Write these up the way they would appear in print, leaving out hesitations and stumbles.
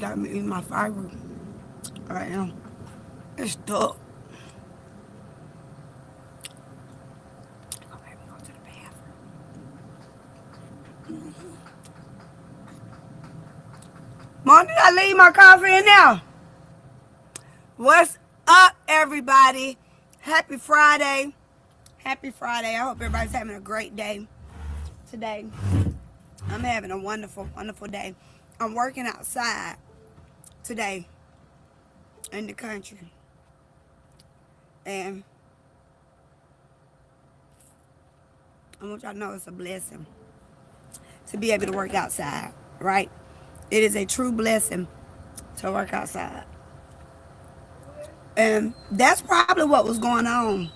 got me eating my fiber right now. It's stuck. Go back and go to the bathroom. Mom, did I leave my coffee in there? What's up, everybody? Happy Friday. Happy Friday. I hope everybody's having a great day today. I'm having a wonderful, wonderful day. I'm working outside today in the country. And I want y'all to know it's a blessing to be able to work outside, right? It is a true blessing to work outside. And that's probably what was going on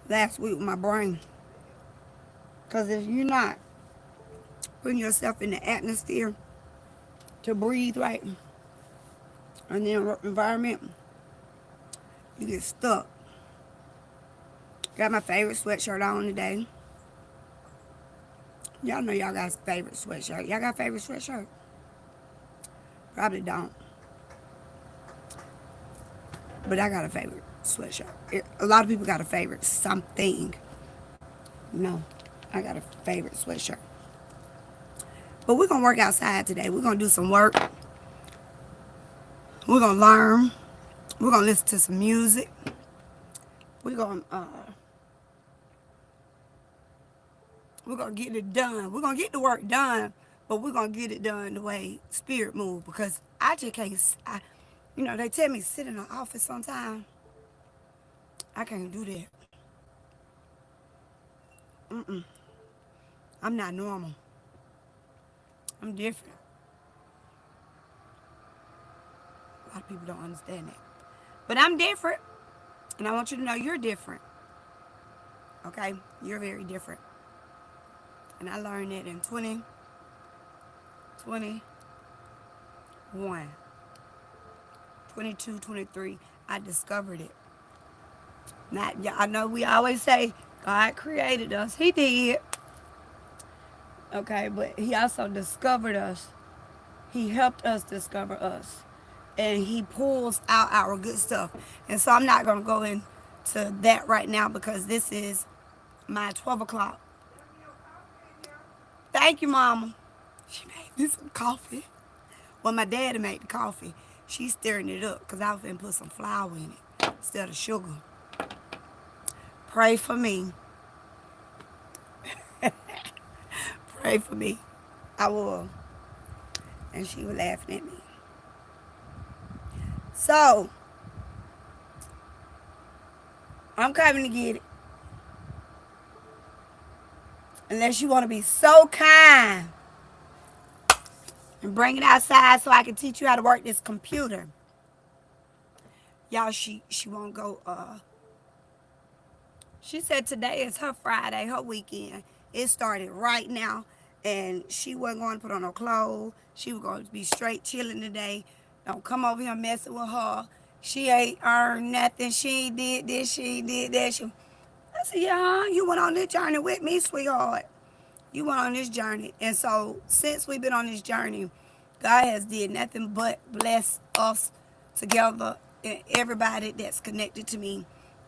last week with my brain. Because if you're not putting yourself in the atmosphere to breathe right in the environment, you get stuck. Got my favorite sweatshirt on today. Y'all know y'all got a favorite sweatshirt. Y'all got a favorite sweatshirt? Probably don't. But I got a favorite sweatshirt. A lot of people got a favorite something. No, I got a favorite sweatshirt. But we're going to work outside today. We're going to do some work. We're going to learn. We're going to listen to some music. We're going to get it done. We're going to get the work done, but we're going to get it done the way Spirit moves, because I just can't, they tell me sit in the office sometimes. I can't do that. I'm not normal. I'm different. A lot of people don't understand that. But I'm different, and I want you to know you're different. Okay? You're very different. And I learned that in 2021, 22, 23. I discovered it. I know we always say God created us. He did. Okay, but he also discovered us. He helped us discover us. And he pulls out our good stuff. And so I'm not going to go into that right now, because this is my 12 o'clock. Thank you, Mama. She made me some coffee. Well, my daddy made the coffee. She's stirring it up because I was going to put some flour in it instead of sugar. Pray for me. Pray for me. I will. And she was laughing at me. So, I'm coming to get it. Unless you want to be so kind and bring it outside so I can teach you how to work this computer. Y'all, she won't go. She said today is her Friday, her weekend. It started right now. And she wasn't going to put on no clothes. She was going to be straight chilling today. Don't come over here messing with her. She ain't earned nothing. She did this, she did that. I said, yeah, you went on this journey with me, sweetheart. You went on this journey. And so since we've been on this journey, God has did nothing but bless us together and everybody that's connected to me.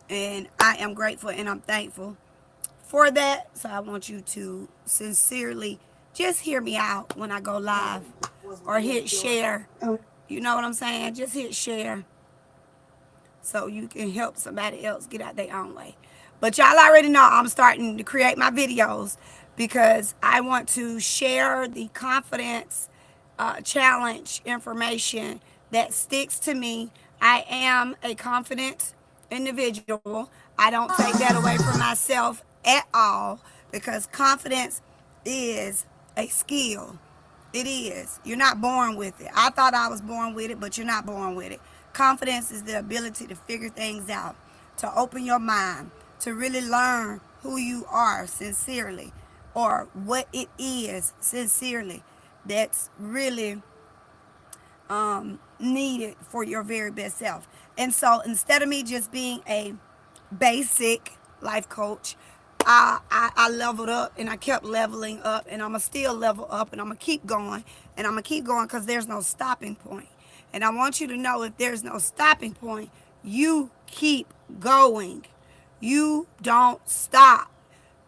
And I am grateful and I'm thankful for that. So I want you to sincerely just hear me out when I go live or hit share. You know what I'm saying? Just hit share so you can help somebody else get out their own way. But y'all already know I'm starting to create my videos because I want to share the confidence challenge information that sticks to me. I am a confident individual. I don't take that away from myself at all, because confidence is a skill. It is. You're not born with it. I thought I was born with it, but you're not born with it. Confidence is the ability to figure things out, to open your mind, to really learn who you are sincerely, or what it is sincerely that's really needed for your very best self. And so instead of me just being a basic life coach, I leveled up and I kept leveling up, and I'm going to still level up, and I'm going to keep going, and I'm going to keep going because there's no stopping point. And I want you to know, if there's no stopping point, you keep going. You don't stop.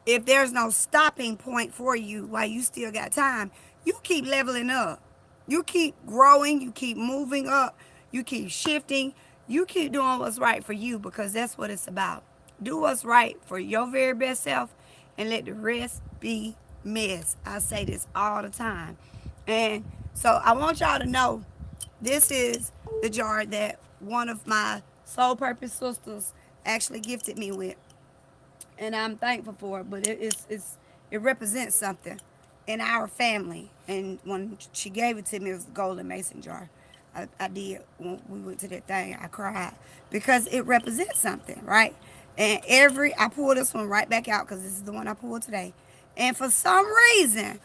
If there's no stopping point for you while you still got time, you keep leveling up. You keep growing. You keep moving up. You keep shifting. You keep doing what's right for you, because that's what it's about. Do what's right for your very best self and let the rest be missed. I say this all the time. And so I want y'all to know, this is the jar that one of my Soul Purpose sisters actually gifted me with, and I'm thankful for it. But it represents something in our family. And when she gave it to me, it was a golden mason jar. I did, when we went to that thing, I cried because it represents something, right? And I pulled this one right back out because this is the one I pulled today. And for some reason,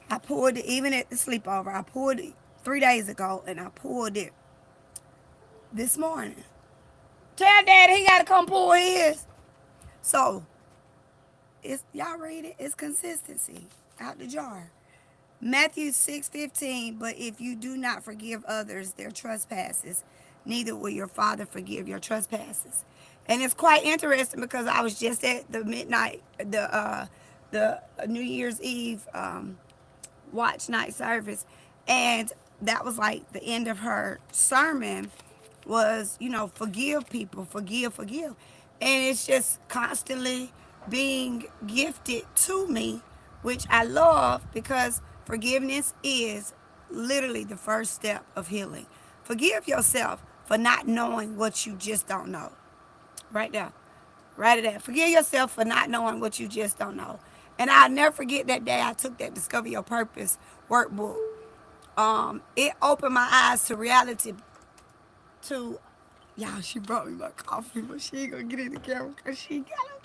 I pulled it even at the sleepover. I pulled it 3 days ago, and I pulled it this morning. Tell Daddy he got to come pull his. So, y'all read it. It's consistency out the jar. Matthew 6:15, but if you do not forgive others their trespasses, neither will your Father forgive your trespasses. And it's quite interesting because I was just at the New Year's Eve watch night service, and that was like the end of her sermon was, forgive people, forgive. And it's just constantly being gifted to me, which I love, because forgiveness is literally the first step of healing. Forgive yourself for not knowing what you just don't know. Right there. Write it down. Forgive yourself for not knowing what you just don't know. And I'll never forget that day I took that Discover Your Purpose workbook. It opened my eyes to reality. Y'all, she brought me my coffee, but she ain't gonna get in the camera because she got a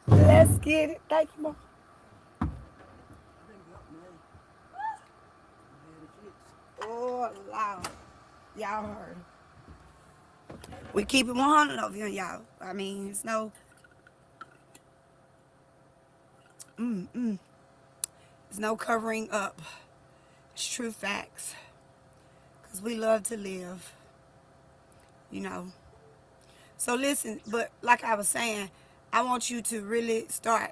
camera. Let's get it. Thank you, Mom. Oh, Lord. Y'all heard. We keep it 100 over here, y'all. I mean, it's no... There's no covering up. It's true facts. Because we love to live. So listen, but like I was saying, I want you to really start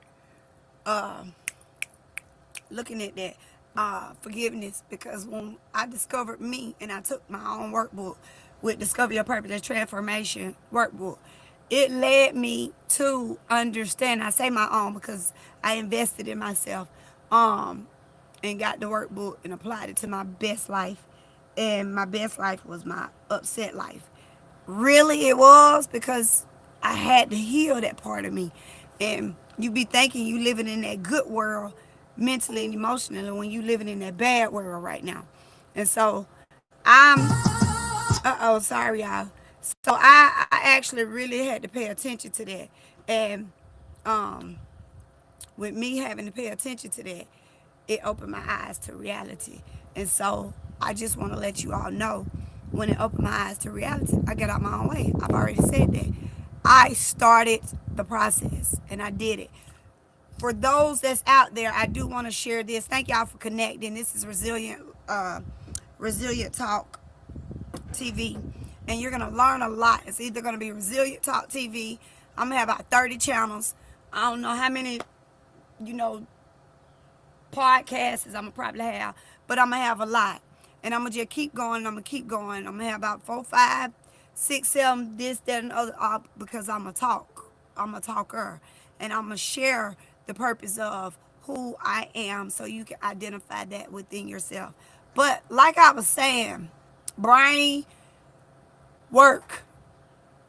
looking at that forgiveness, because when I discovered me and I took my own workbook with Discover Your Purpose, that transformation workbook, it led me to understand. I say my own because I invested in myself and got the workbook and applied it to my best life. And my best life was my upset life. Really, it was, because I had to heal that part of me. And you be thinking you living in that good world mentally and emotionally when you living in that bad world right now. And so sorry y'all. So I actually really had to pay attention to that. And with me having to pay attention to that, it opened my eyes to reality. And so I just want to let you all know, when it opened my eyes to reality, I got out my own way. I've already said that. I started the process and I did it. For those that's out there, I do want to share this. Thank y'all for connecting. This is Resilient Talk TV. And you're going to learn a lot. It's either going to be Resilient Talk TV. I'm going to have about 30 channels. I don't know how many, podcasts I'm going to probably have. But I'm going to have a lot. And I'm going to just keep going. I'm going to keep going. I'm going to have about 4, 5, 6, 7, this, that, and other, because I'm a talker. And I'm going to share the purpose of who I am so you can identify that within yourself. But like I was saying, brain work.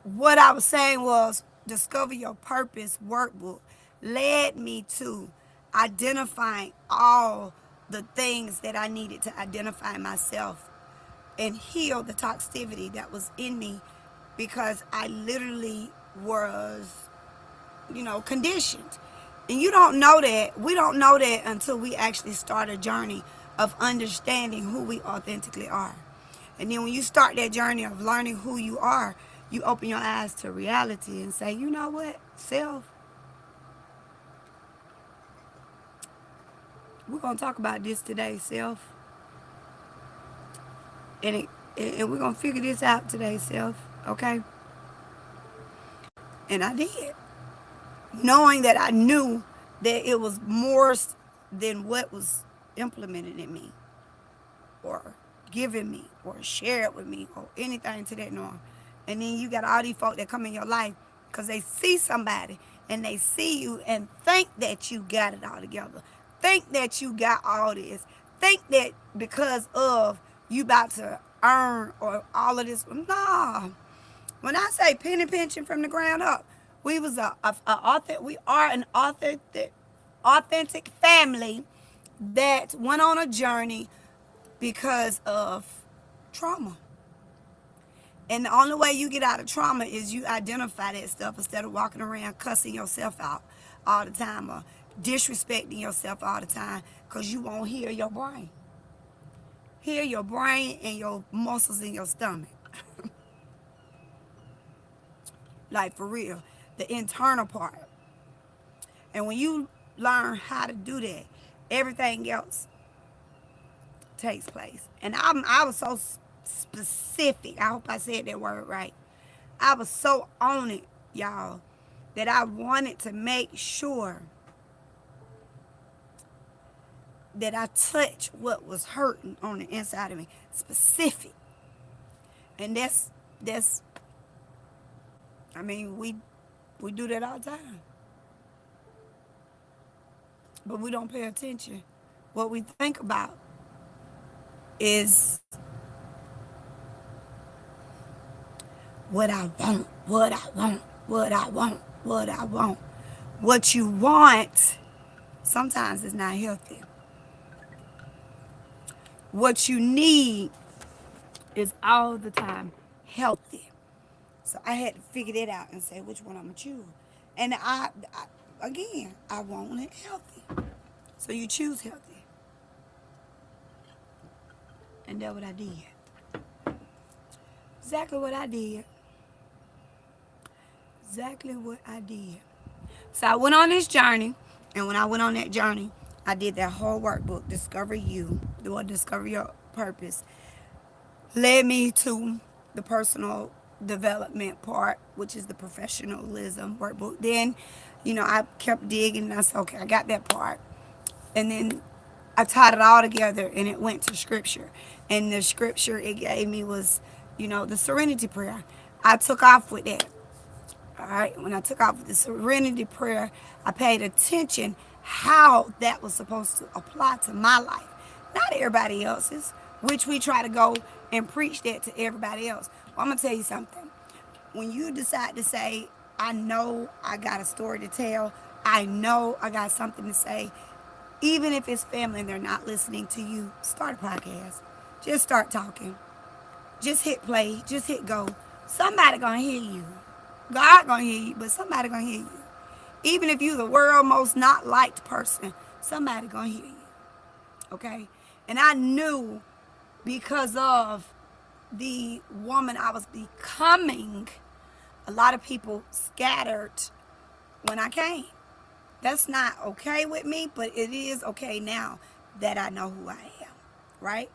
What I was saying was Discover Your Purpose workbook led me to identifying all the things that I needed to identify myself and heal the toxicity that was in me, because I literally was, conditioned. And you don't know that. We don't know that until we actually start a journey of understanding who we authentically are. And then when you start that journey of learning who you are, you open your eyes to reality and say, you know what, self, We're gonna talk about this today, self, and we're gonna figure this out today, self. Okay? And I did, knowing that I knew that it was more than what was implemented in me, or given me, or shared with me, or anything to that norm. And then you got all these folk that come in your life because they see somebody and they see you and think that you got it all together. Think that you got all this. Think that because of you about to earn or all of this. Nah. When I say penny pinching from the ground up, we was we are an authentic family that went on a journey because of trauma. And the only way you get out of trauma is you identify that stuff instead of walking around cussing yourself out all the time or disrespecting yourself all the time, because you won't heal your brain. Heal your brain and your muscles in your stomach. Like, for real. The internal part. And when you learn how to do that, everything else takes place. And I was so specific. I hope I said that word right. I was so on it, y'all, that I wanted to make sure that I touched what was hurting on the inside of me. Specific. And that's I mean, we do that all the time. But we don't pay attention. What we think about is what I want, what I want, what I want, what I want. What you want sometimes is not healthy. What you need is all the time healthy. So I had to figure that out and say which one I'm going to choose. And I want it healthy. So you choose healthy. And that's what I did. Exactly what I did. Exactly what I did. So I went on this journey. And when I went on that journey, I did that whole workbook, Discover You, or Discover Your Purpose. Led me to the personal development part, which is the professionalism workbook. Then, I kept digging and I said, okay, I got that part. And then I tied it all together and it went to scripture. And the scripture it gave me was, the serenity prayer. I took off with that. All right. When I took off with the serenity prayer, I paid attention how that was supposed to apply to my life, not everybody else's, which we try to go and preach that to everybody else. Well, I'm going to tell you something. When you decide to say, I know I got a story to tell, I know I got something to say, even if it's family and they're not listening to you, start a podcast. Just start talking. Just hit play. Just hit go. Somebody going to hear you. God going to hear you, but somebody going to hear you. Even if you're the world's most not liked person, somebody going to hear you. Okay? And I knew because of the woman I was becoming, a lot of people scattered when I came. That's not okay with me, but it is okay now that I know who I am, right?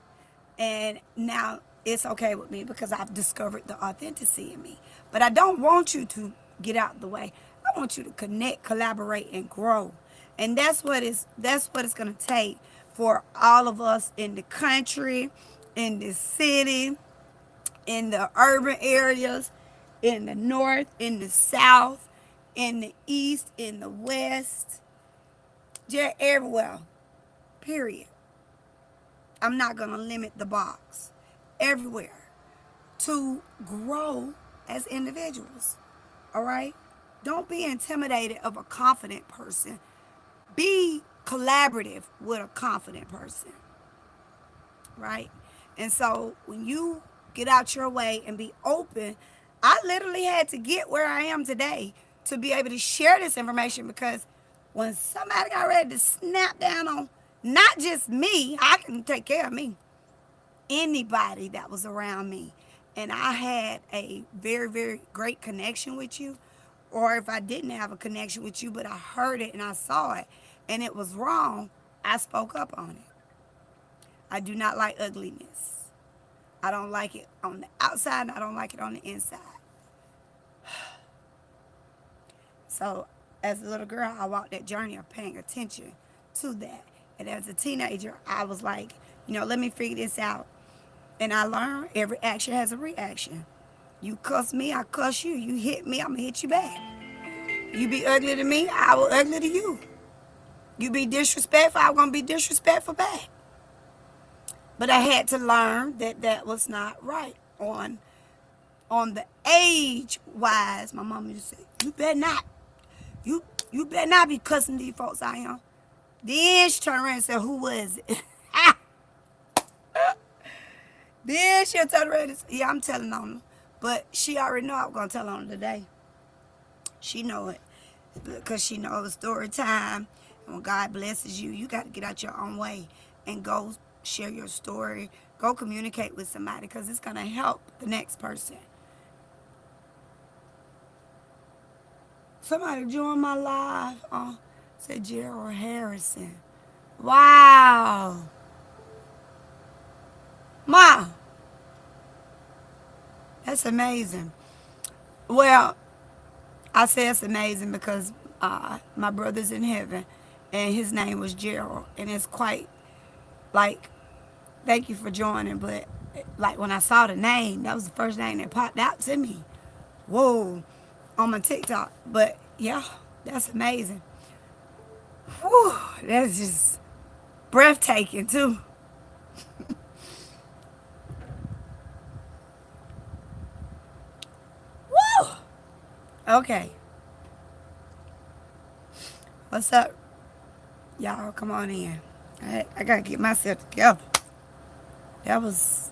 And now it's okay with me because I've discovered the authenticity in me. But I don't want you to get out the way. I want you to connect, collaborate, and grow. And that's what it's going to take for all of us in the country, in the city, in the urban areas, in the north, in the south, in the east, in the west, just everywhere, period. I'm not going to limit the box. Everywhere. To grow as individuals. All right? Don't be intimidated of a confident person. Be collaborative with a confident person. Right? And so when you get out your way and be open, I literally had to get where I am today to be able to share this information, because when somebody got ready to snap down on not just me, I can take care of me, anybody that was around me, and I had a very, very great connection with you, or if I didn't have a connection with you, but I heard it and I saw it and it was wrong, I spoke up on it. I do not like ugliness. I don't like it on the outside, and I don't like it on the inside. So as a little girl, I walked that journey of paying attention to that. And as a teenager, I was like, let me figure this out. And I learned every action has a reaction. You cuss me, I cuss you. You hit me, I'm going to hit you back. You be ugly to me, I will ugly to you. You be disrespectful, I'm going to be disrespectful back. But I had to learn that that was not right. On the age-wise, my mama used to say, you better not. You better not be cussing these folks out here. Then she turned around and said, who was it? Then she'll turn around and say, yeah, I'm telling on them. But she already know I was going to tell on them today. She know it. Because she know it's story time. And when God blesses you, you got to get out your own way and go share your story. Go communicate with somebody because it's going to help the next person. Somebody joined my live. Said Gerald Harrison. Wow. Ma. That's amazing. Well, I say it's amazing because my brother's in heaven and his name was Gerald. And it's quite like, thank you for joining. But like when I saw the name, that was the first name that popped out to me. Whoa. On my TikTok. But yeah, that's amazing. Whew, that's just breathtaking too. Woo! Okay. What's up? Y'all come on in. I gotta get myself together. That was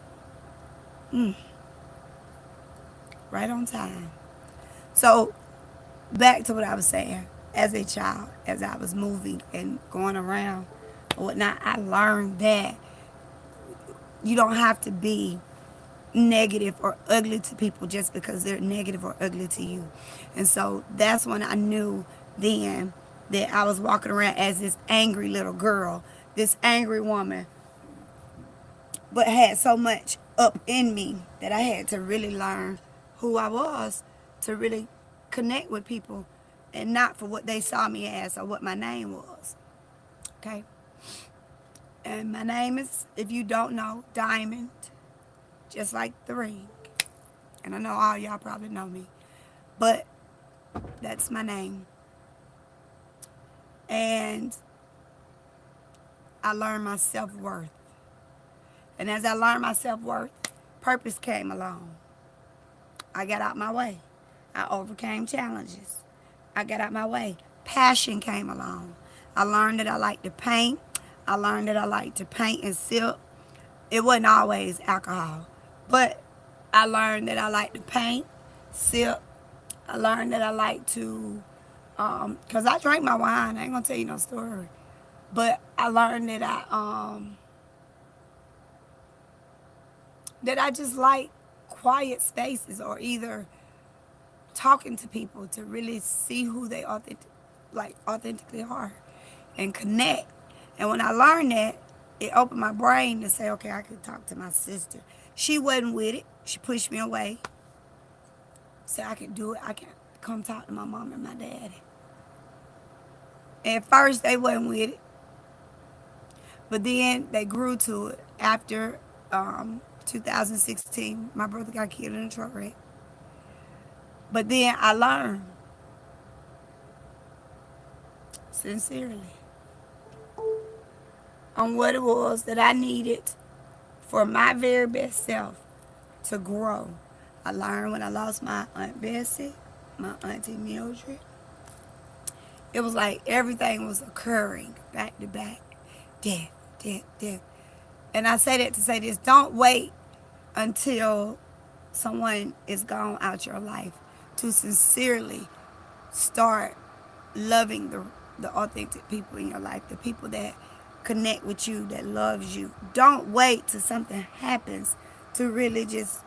right on time. So back to what I was saying. As a child, as I was moving and going around or whatnot, I learned that you don't have to be negative or ugly to people just because they're negative or ugly to you. And so that's when I knew then that I was walking around as this angry little girl, this angry woman, but had so much up in me that I had to really learn who I was to really connect with people and not for what they saw me as or what my name was. Okay? And my name is, if you don't know, Diamond, just like the ring. And I know all y'all probably know me. But that's my name. And I learned my self-worth. And as I learned my self-worth, purpose came along. I got out my way. I overcame challenges. I got out my way. Passion came along. I learned that I like to paint. I learned that I like to paint and sip. It wasn't always alcohol. But I learned that I like to paint, sip. I learned that I like to, because I drank my wine. I ain't going to tell you no story. But I learned that I just like quiet spaces or either talking to people to really see who they authentically are and connect. And when I learned that, it opened my brain to say, okay, I could talk to my sister. She wasn't with it. She pushed me away. Said I could do it. I can come talk to my mom and my daddy. At first, they wasn't with it. But then they grew to it. After 2016, my brother got killed in a truck wreck. But then I learned, sincerely, on what it was that I needed for my very best self to grow. I learned when I lost my Aunt Bessie, my Auntie Mildred. It was like everything was occurring back to back. Death, death, death. And I say that to say this, don't wait until someone is gone out your life to sincerely start loving the authentic people in your life, the people that connect with you, that loves you. Don't wait till something happens to really just,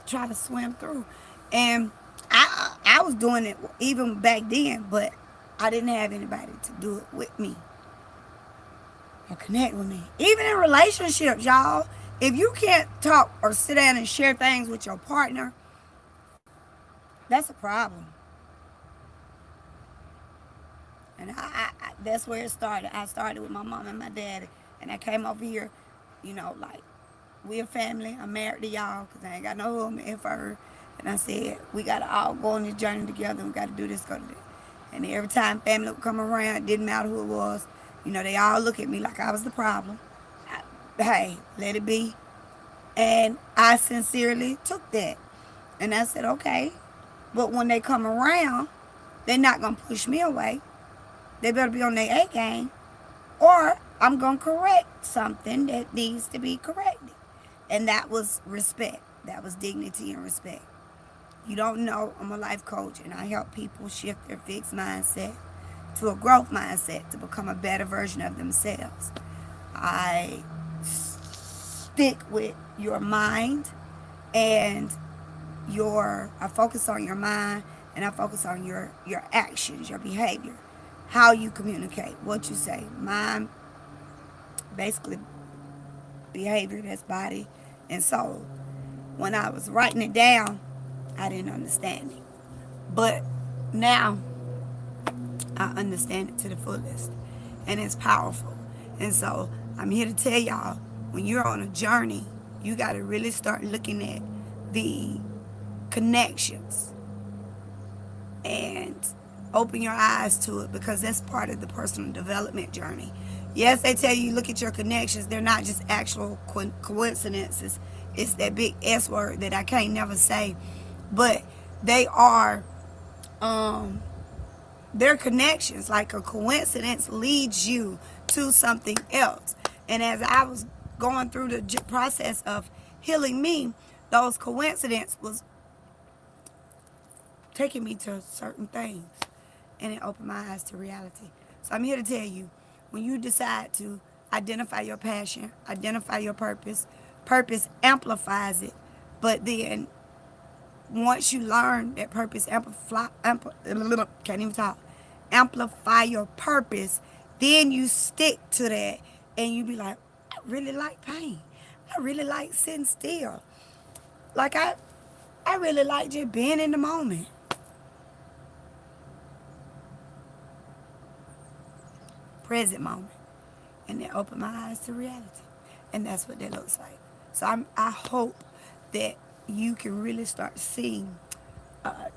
try to swim through. And I was doing it even back then, but I didn't have anybody to do it with me. or connect with me. Even in relationships, y'all, if you can't talk or sit down and share things with your partner, that's a problem. And that's where it started. I started with my mom and my daddy, and I came over here, like, we're family. I'm married to y'all because I ain't got no home in her. And I said, we got to all go on this journey together. We got to do this, go to that. And every time family would come around, it didn't matter who it was. They all look at me like I was the problem. Hey, let it be. And I sincerely took that. And I said, okay. But when they come around, they're not going to push me away. They better be on their A game. Or I'm going to correct something that needs to be corrected. And that was respect. That was dignity and respect. You don't know, I'm a life coach, and I help people shift their fixed mindset to a growth mindset to become a better version of themselves. I stick with your mind and I focus on your mind, and I focus on your actions, your behavior, how you communicate, what you say. Mind, basically behavior, that's body and soul. When I was writing it down, I didn't understand it. But now I understand it to the fullest. And it's powerful. And so I'm here to tell y'all, when you're on a journey, you got to really start looking at the connections and open your eyes to it, because that's part of the personal development journey. Yes, they tell you look at your connections. They're not just actual coincidences. It's that big S word that I can't never say. But they are, they're connections. Like a coincidence leads you to something else. And as I was going through the process of healing me, those coincidences was taking me to certain things. And it opened my eyes to reality. So I'm here to tell you, when you decide to identify your passion, identify your purpose, purpose amplifies it. But then once you learn that purpose amplify your purpose, then you stick to that, and you be like, I really like pain. I really like sitting still. Like I really like just being in the moment. Present moment. And it opened my eyes to reality. And that's what that looks like. So I hope that you can really start seeing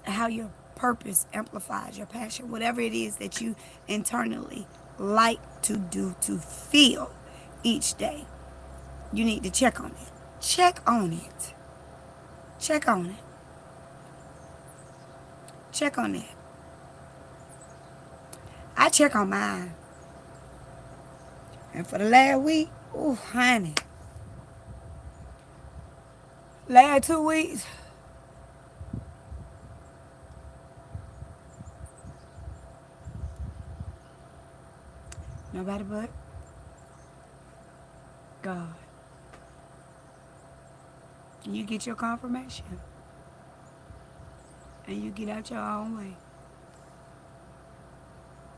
how your purpose amplifies your passion, whatever it is that you internally like to do, to feel each day. You need to check on it. Check on it. Check on it. Check on it. I check on mine. And for the last week, ooh, honey. Last 2 weeks, nobody but God. You get your confirmation. And you get out your own way.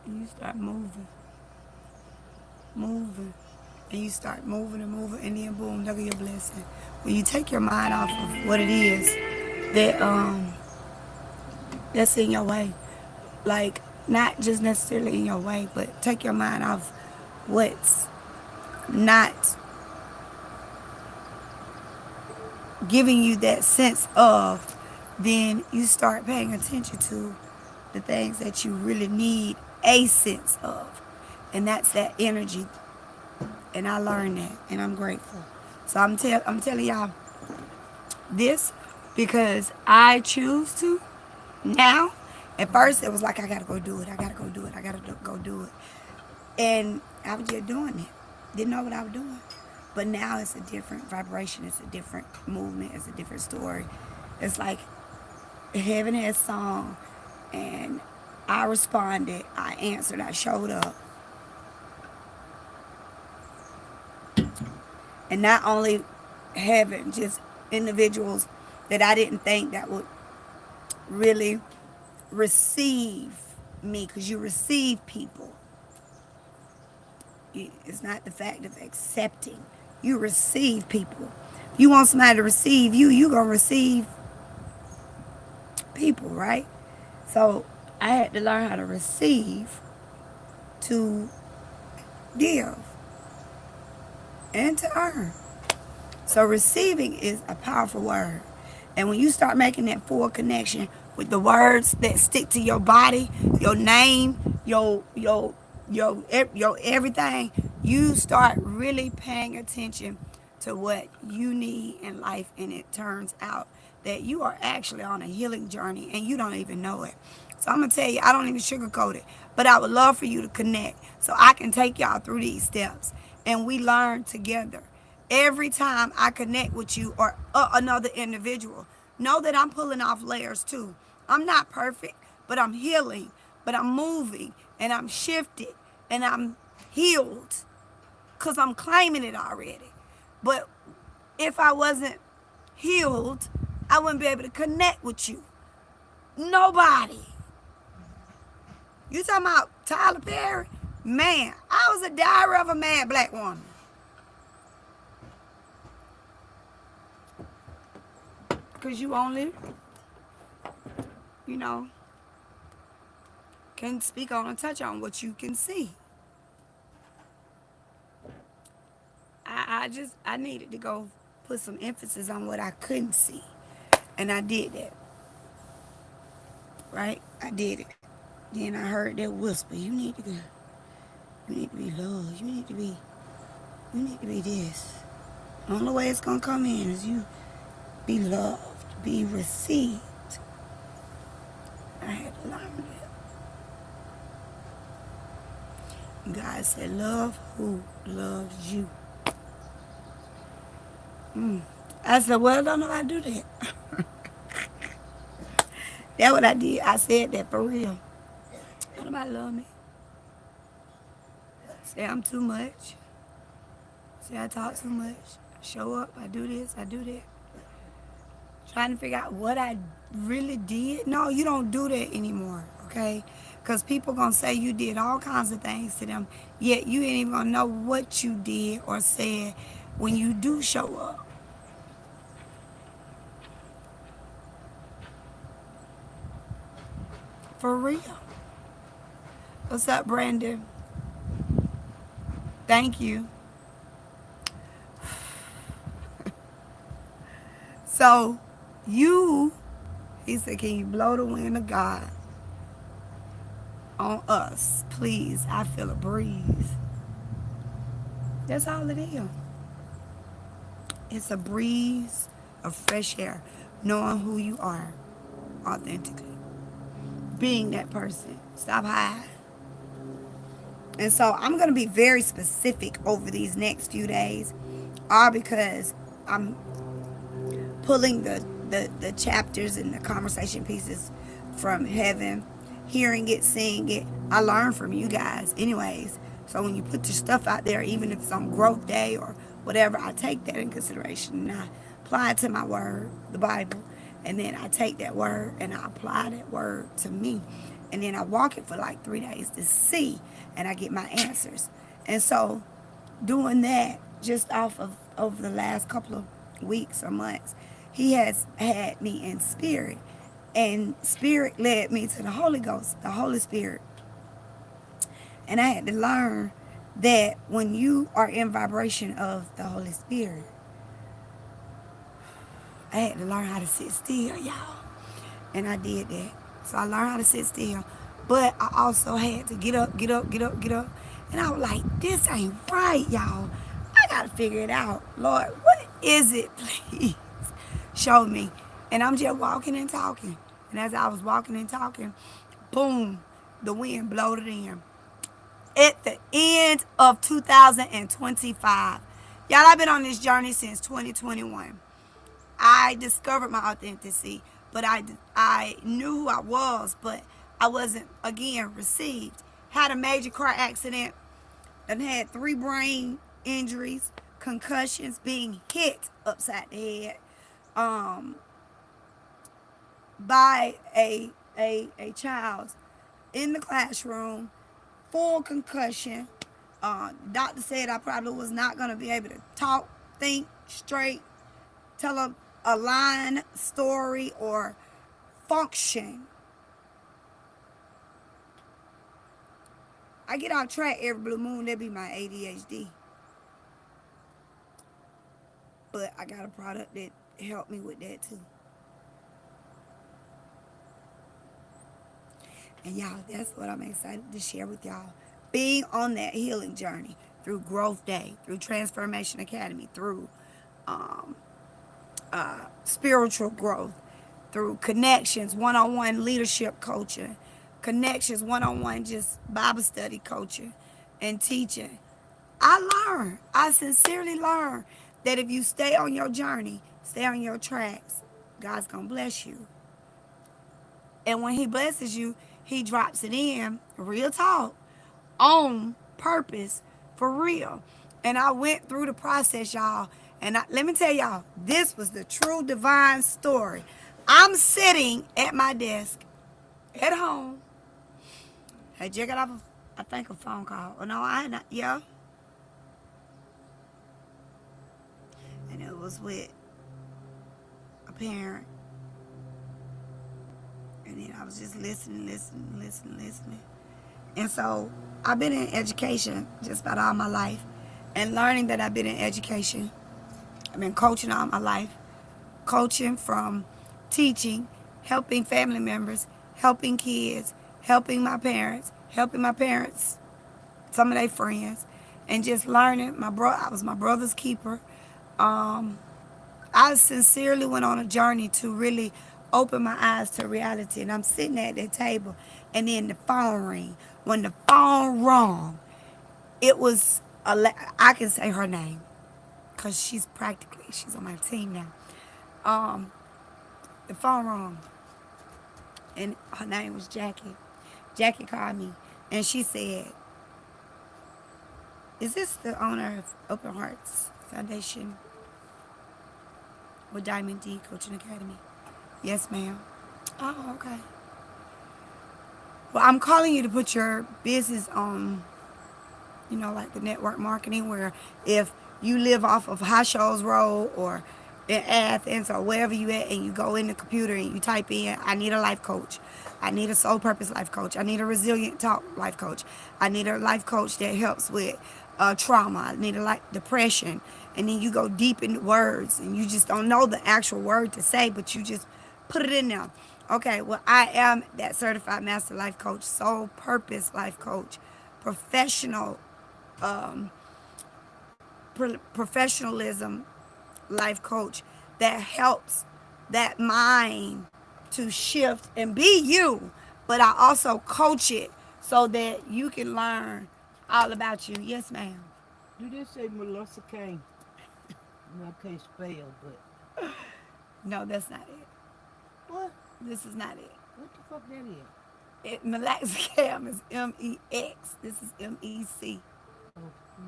And you start moving. Moving. And you start moving and moving, and then boom, look at your blessing. When you take your mind off of what it is that that's in your way. Like, not just necessarily in your way, but take your mind off what's not giving you that sense of, then you start paying attention to the things that you really need a sense of. And that's that energy. And I learned that, and I'm grateful. So I'm telling y'all this because I choose to now. At first, it was like, I got to go do it. I got to go do it. I got to go do it. And I was just doing it. Didn't know what I was doing. But now it's a different vibration. It's a different movement. It's a different story. It's like heaven has sung, and I responded. I answered. I showed up. And not only having just individuals that I didn't think that would really receive me, because you receive people. It's not the fact of accepting. You receive people. If you want somebody to receive you, you going to receive people, right? So I had to learn how to receive, to give, and to earn. So receiving is a powerful word. And when you start making that full connection with the words that stick to your body, your name, your everything, you start really paying attention to what you need in life, and it turns out that you are actually on a healing journey and you don't even know it. So I'm gonna tell you, I don't even sugarcoat it, but I would love for you to connect so I can take y'all through these steps and we learn together. Every time I connect with you or another individual, know that I'm pulling off layers too. I'm not perfect, but I'm healing, but I'm moving and I'm shifted and I'm healed because I'm claiming it already. But if I wasn't healed, I wouldn't be able to connect with you. Nobody. You talking about Tyler Perry? Man, I was a diary of a mad black woman. Because you only, you know, can speak on and touch on what you can see. I needed to go put some emphasis on what I couldn't see. And I did that. Right? I did it. Then I heard that whisper, you need to go. You need to be loved. You need to be this. The only way it's gonna come in is you be loved, be received. I had to learn that. God said, love who loves you. I said, well, I don't know how to do that. That's what I did. I said that for real. Don't nobody love me. Say I'm too much. Say I talk too much. I show up, I do this, I do that. Trying to figure out what I really did. No, you don't do that anymore, okay? Because people going to say you did all kinds of things to them, yet you ain't even going to know what you did or said when you do show up. For real. What's up, Brandon? Thank you. So, he said, can you blow the wind of God on us, please? I feel a breeze. That's all it is. It's a breeze of fresh air, knowing who you are authentically, being that person. Stop hiding. And so I'm going to be very specific over these next few days, all because I'm pulling the chapters and the conversation pieces from heaven, hearing it, seeing it. I learn from you guys anyways. So when you put your stuff out there, even if it's on growth day or whatever, I take that in consideration and I apply it to my word, the Bible. And then I take that word and I apply that word to me. And then I walk it for like 3 days to see, and I get my answers. And so doing that just off of over the last couple of weeks or months, he has had me in spirit. And spirit led me to the Holy Ghost, the Holy Spirit. And I had to learn that when you are in vibration of the Holy Spirit, I had to learn how to sit still, y'all. And I did that. So I learned how to sit still. But I also had to get up. And I was like, this ain't right, y'all. I got to figure it out. Lord, what is it, please? Show me. And I'm just walking and talking. And as I was walking and talking, boom, the wind blowed it in. At the end of 2025. Y'all, I've been on this journey since 2021. I discovered my authenticity, but I knew who I was, but I wasn't, again, received. Had a major car accident and had 3 brain injuries, concussions, being hit upside the head by a child in the classroom, full concussion, Doctor said I probably was not going to be able to talk, think straight, tell a line, story, or function. I get off track every blue moon. That be my ADHD. But I got a product that helped me with that too. And y'all, that's what I'm excited to share with y'all. Being on that healing journey through Growth Day, through Transformation Academy, through um, spiritual growth, through connections, one-on-one leadership coaching, connections, one-on-one just Bible study coaching and teaching. I sincerely learned that if you stay on your journey, stay on your tracks, God's going to bless you. And when he blesses you, he drops it in, real talk, on purpose, for real. And I went through the process, y'all. And let me tell y'all, this was the true divine story. I'm sitting at my desk at home. I just got off, I think, a phone call. Oh, no, I had not. Yeah. And it was with a parent. And then I was just listening. And so I've been in education just about all my life. And learning that I've been in education, I've been coaching all my life. Coaching from teaching, helping family members, helping kids, helping my parents, some of their friends, and just learning. I was my brother's keeper. I sincerely went on a journey to really open my eyes to reality. And I'm sitting at that table, and then the phone ring. When the phone rang, it was I can say her name because she's on my team now. The phone rang, and her name was Jackie. Jackie called me, and she said, "Is this the owner of Open Hearts Foundation with Diamond D Coaching Academy?" "Yes, ma'am." "Oh, okay. Well, I'm calling you to put your business on, like the network marketing, where if you live off of High Shoals Road or in Athens or wherever you at, and you go in the computer and you type in, I need a life coach. I need a soul purpose life coach. I need a resilient talk life coach. I need a life coach that helps with trauma. I need a depression." And then you go deep into words and you just don't know the actual word to say, but you just put it in there. Okay, well, I am that certified master life coach, soul purpose life coach, professional, professionalism life coach that helps that mind to shift and be you, but I also coach it so that you can learn all about you. Yes, ma'am. You did say Melissa Kane. I can't spell, but No, that's not it. what? This is not it. What the fuck that is? Meloxicam is MEX. This is MEC. Oh,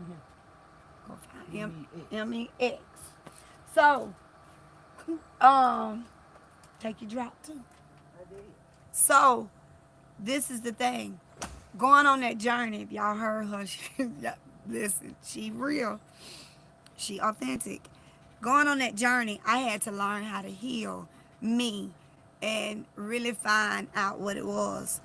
yeah. Go find MEX. MEX. So, um, take your drop too. I did. So, this is the thing. Going on that journey, if y'all heard her, listen, she real. She authentic. Going on that journey, I had to learn how to heal me and really find out what it was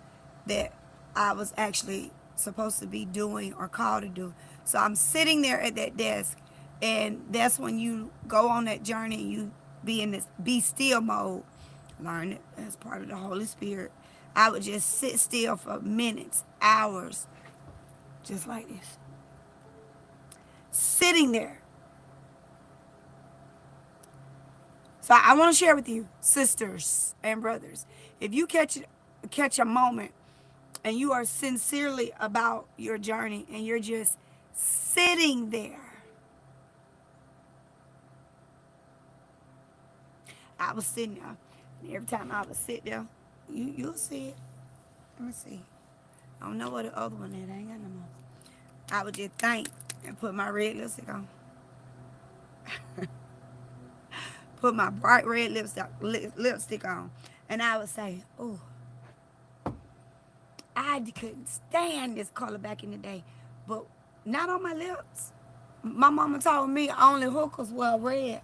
that I was actually supposed to be doing or called to do. So I'm sitting there at that desk, and that's when you go on that journey and you be in this be still mode. Learn it as part of the Holy Spirit. I would just sit still for minutes, hours, just like this. Sitting there. So I want to share with you, sisters and brothers, if you catch a moment and you are sincerely about your journey and you're just sitting there. I was sitting there, and every time I would sit there, you'll see it. Let me see. I don't know what the other one is. I ain't got no more. I would just think and put my red lipstick on. Put my bright red lipstick on. And I would say, "Oh, I couldn't stand this color back in the day. But not on my lips. My mama told me only hookers wear red.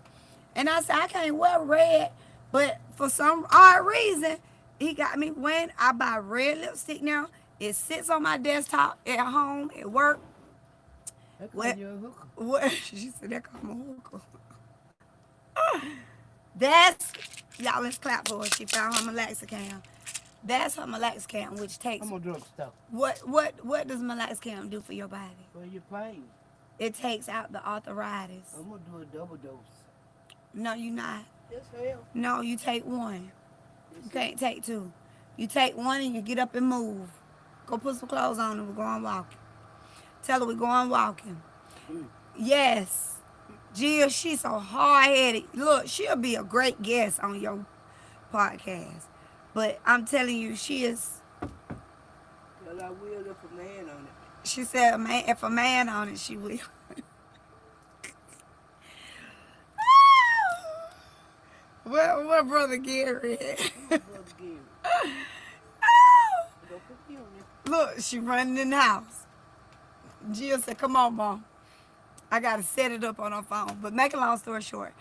And I said, I can't wear red. But for some odd reason, he got me when I buy red lipstick now. It sits on my desktop at home, at work. That's What? cause you're a hooker. What? She said, that call me a hooker. That's, y'all, let's clap for her. She found her Malaxicam. That's her Malaxicam, which takes, I'm a drugstore. what does Malaxicam do for your body? For your pain. It takes out the arthritis. I'm gonna do a double dose. No, you not. Yes, hell. No, you take one. Yes, You can't take two. You take one and you get up and move. Go put some clothes on and we're going walking. Tell her we're going walking. Mm. Yes. Jill, she's so hard-headed. Look, she'll be a great guest on your podcast. But I'm telling you, she is, Well, I will if a man on it. she said, man, if a man on it, she will. What brother Gary? Brother Gary. Don't put me on there. Look, she running in the house. Jill said, come on, Mom. I got to set it up on her phone. But make a long story short,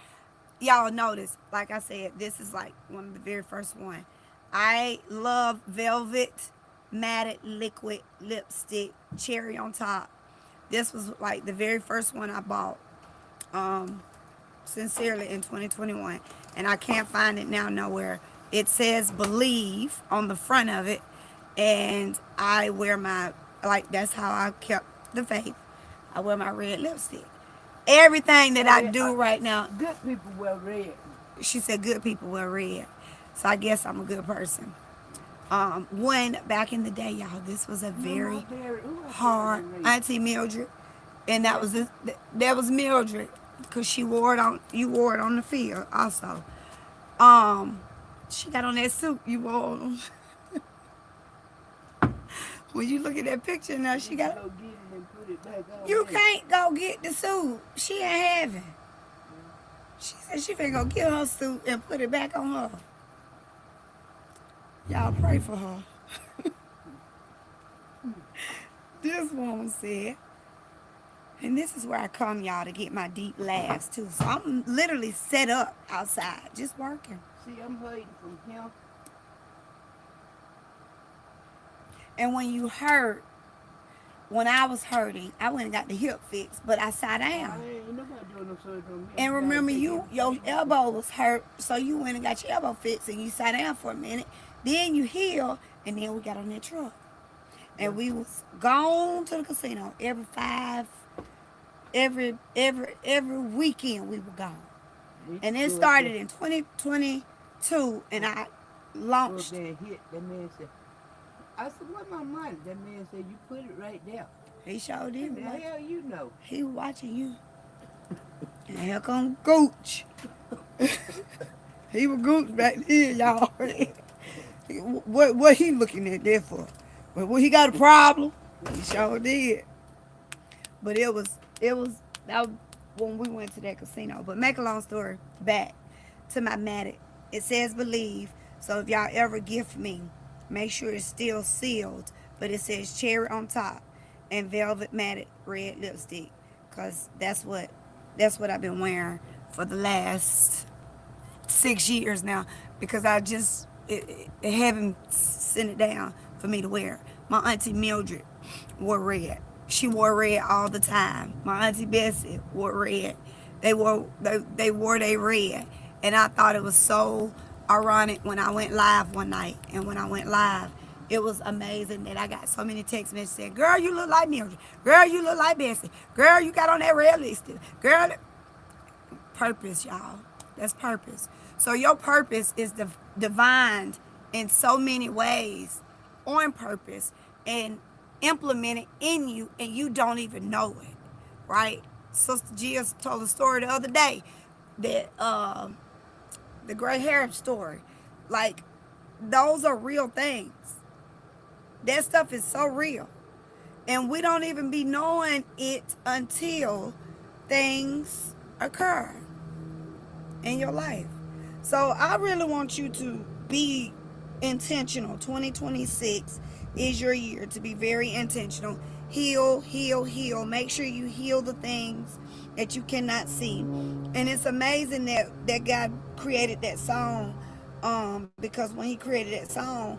y'all notice, like I said, this is like one of the very first one. I love Velvet Matted Liquid Lipstick, cherry on top. This was like the very first one I bought, sincerely, in 2021. And I can't find it now nowhere. It says Believe on the front of it. And I wear my, like, that's how I kept the faith. I wear my red lipstick. Everything that I do right now, Good people wear red. she said good people wear red. So I guess I'm a good person. When back in the day, y'all, this was a very hard Auntie Mildred. And that was Mildred. Because she wore it on, you wore it on the field also. She got on that suit, you wore on. When you look at that picture now, she got, Go get it and put it back on. you can't go get the suit. She ain't having. She said she finna go get her suit and put it back on her. Y'all pray for her. This woman said, and this is where I come, y'all, to get my deep laughs too. So I'm literally set up outside, just working. See, I'm hiding from him. And when you hurt, when I was hurting, I went and got the hip fixed, but I sat down. Ain't nobody doing no surgery on me. And remember, your elbow was hurt, so you went and got your elbow fixed, and you sat down for a minute. Then you healed, and then we got on that truck, and we was gone to the casino every weekend we were gone. And it started in 2022, and I launched. Hit. That man said, I said, what my money? That man said, you put it right there. He sure did. The hell you know? He was watching you. And here come Gooch. He was Gooch back then, y'all. What he looking at there for? But when he got a problem, he sure did. But that was when we went to that casino. But make a long story back to my Matted. It says Believe. So if y'all ever gift me, make sure it's still sealed. But it says cherry on top and Velvet Matted red lipstick. Because that's what I've been wearing for the last 6 years now. Because I just haven't sent it down for me to wear. My Auntie Mildred wore red. She wore red all the time. My Auntie Bessie wore red. They wore their red. And I thought it was so ironic when I went live one night. And when I went live, it was amazing that I got so many text messages saying, girl, you look like Mildred. Girl, you look like Bessie. Girl, you got on that red lipstick. Girl, purpose, y'all. That's purpose. So your purpose is divined in so many ways, on purpose, and implemented in you, and you don't even know it, right? Sister Gia told a story the other day that the gray hair story, like, those are real things. That stuff is so real, and we don't even be knowing it until things occur in your life. So I really want you to be intentional. 2026 is your year to be very intentional Heal, heal, heal. Make sure you heal the things that you cannot see. And it's amazing that God created that song. Because when he created that song,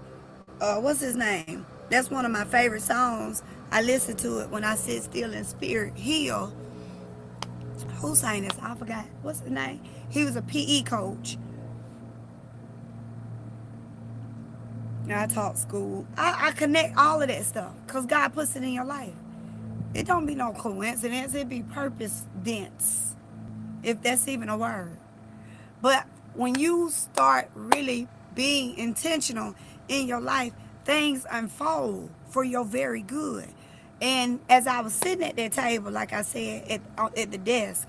what's his name? That's one of my favorite songs. I listen to it when I sit still in spirit. Heal. Who sang this? I forgot. What's his name? He was a PE coach. I taught school. I connect all of that stuff because God puts it in your life. It don't be no coincidence. It be purpose dense, if that's even a word. But when you start really being intentional in your life, things unfold for your very good. And as I was sitting at that table, like I said, at the desk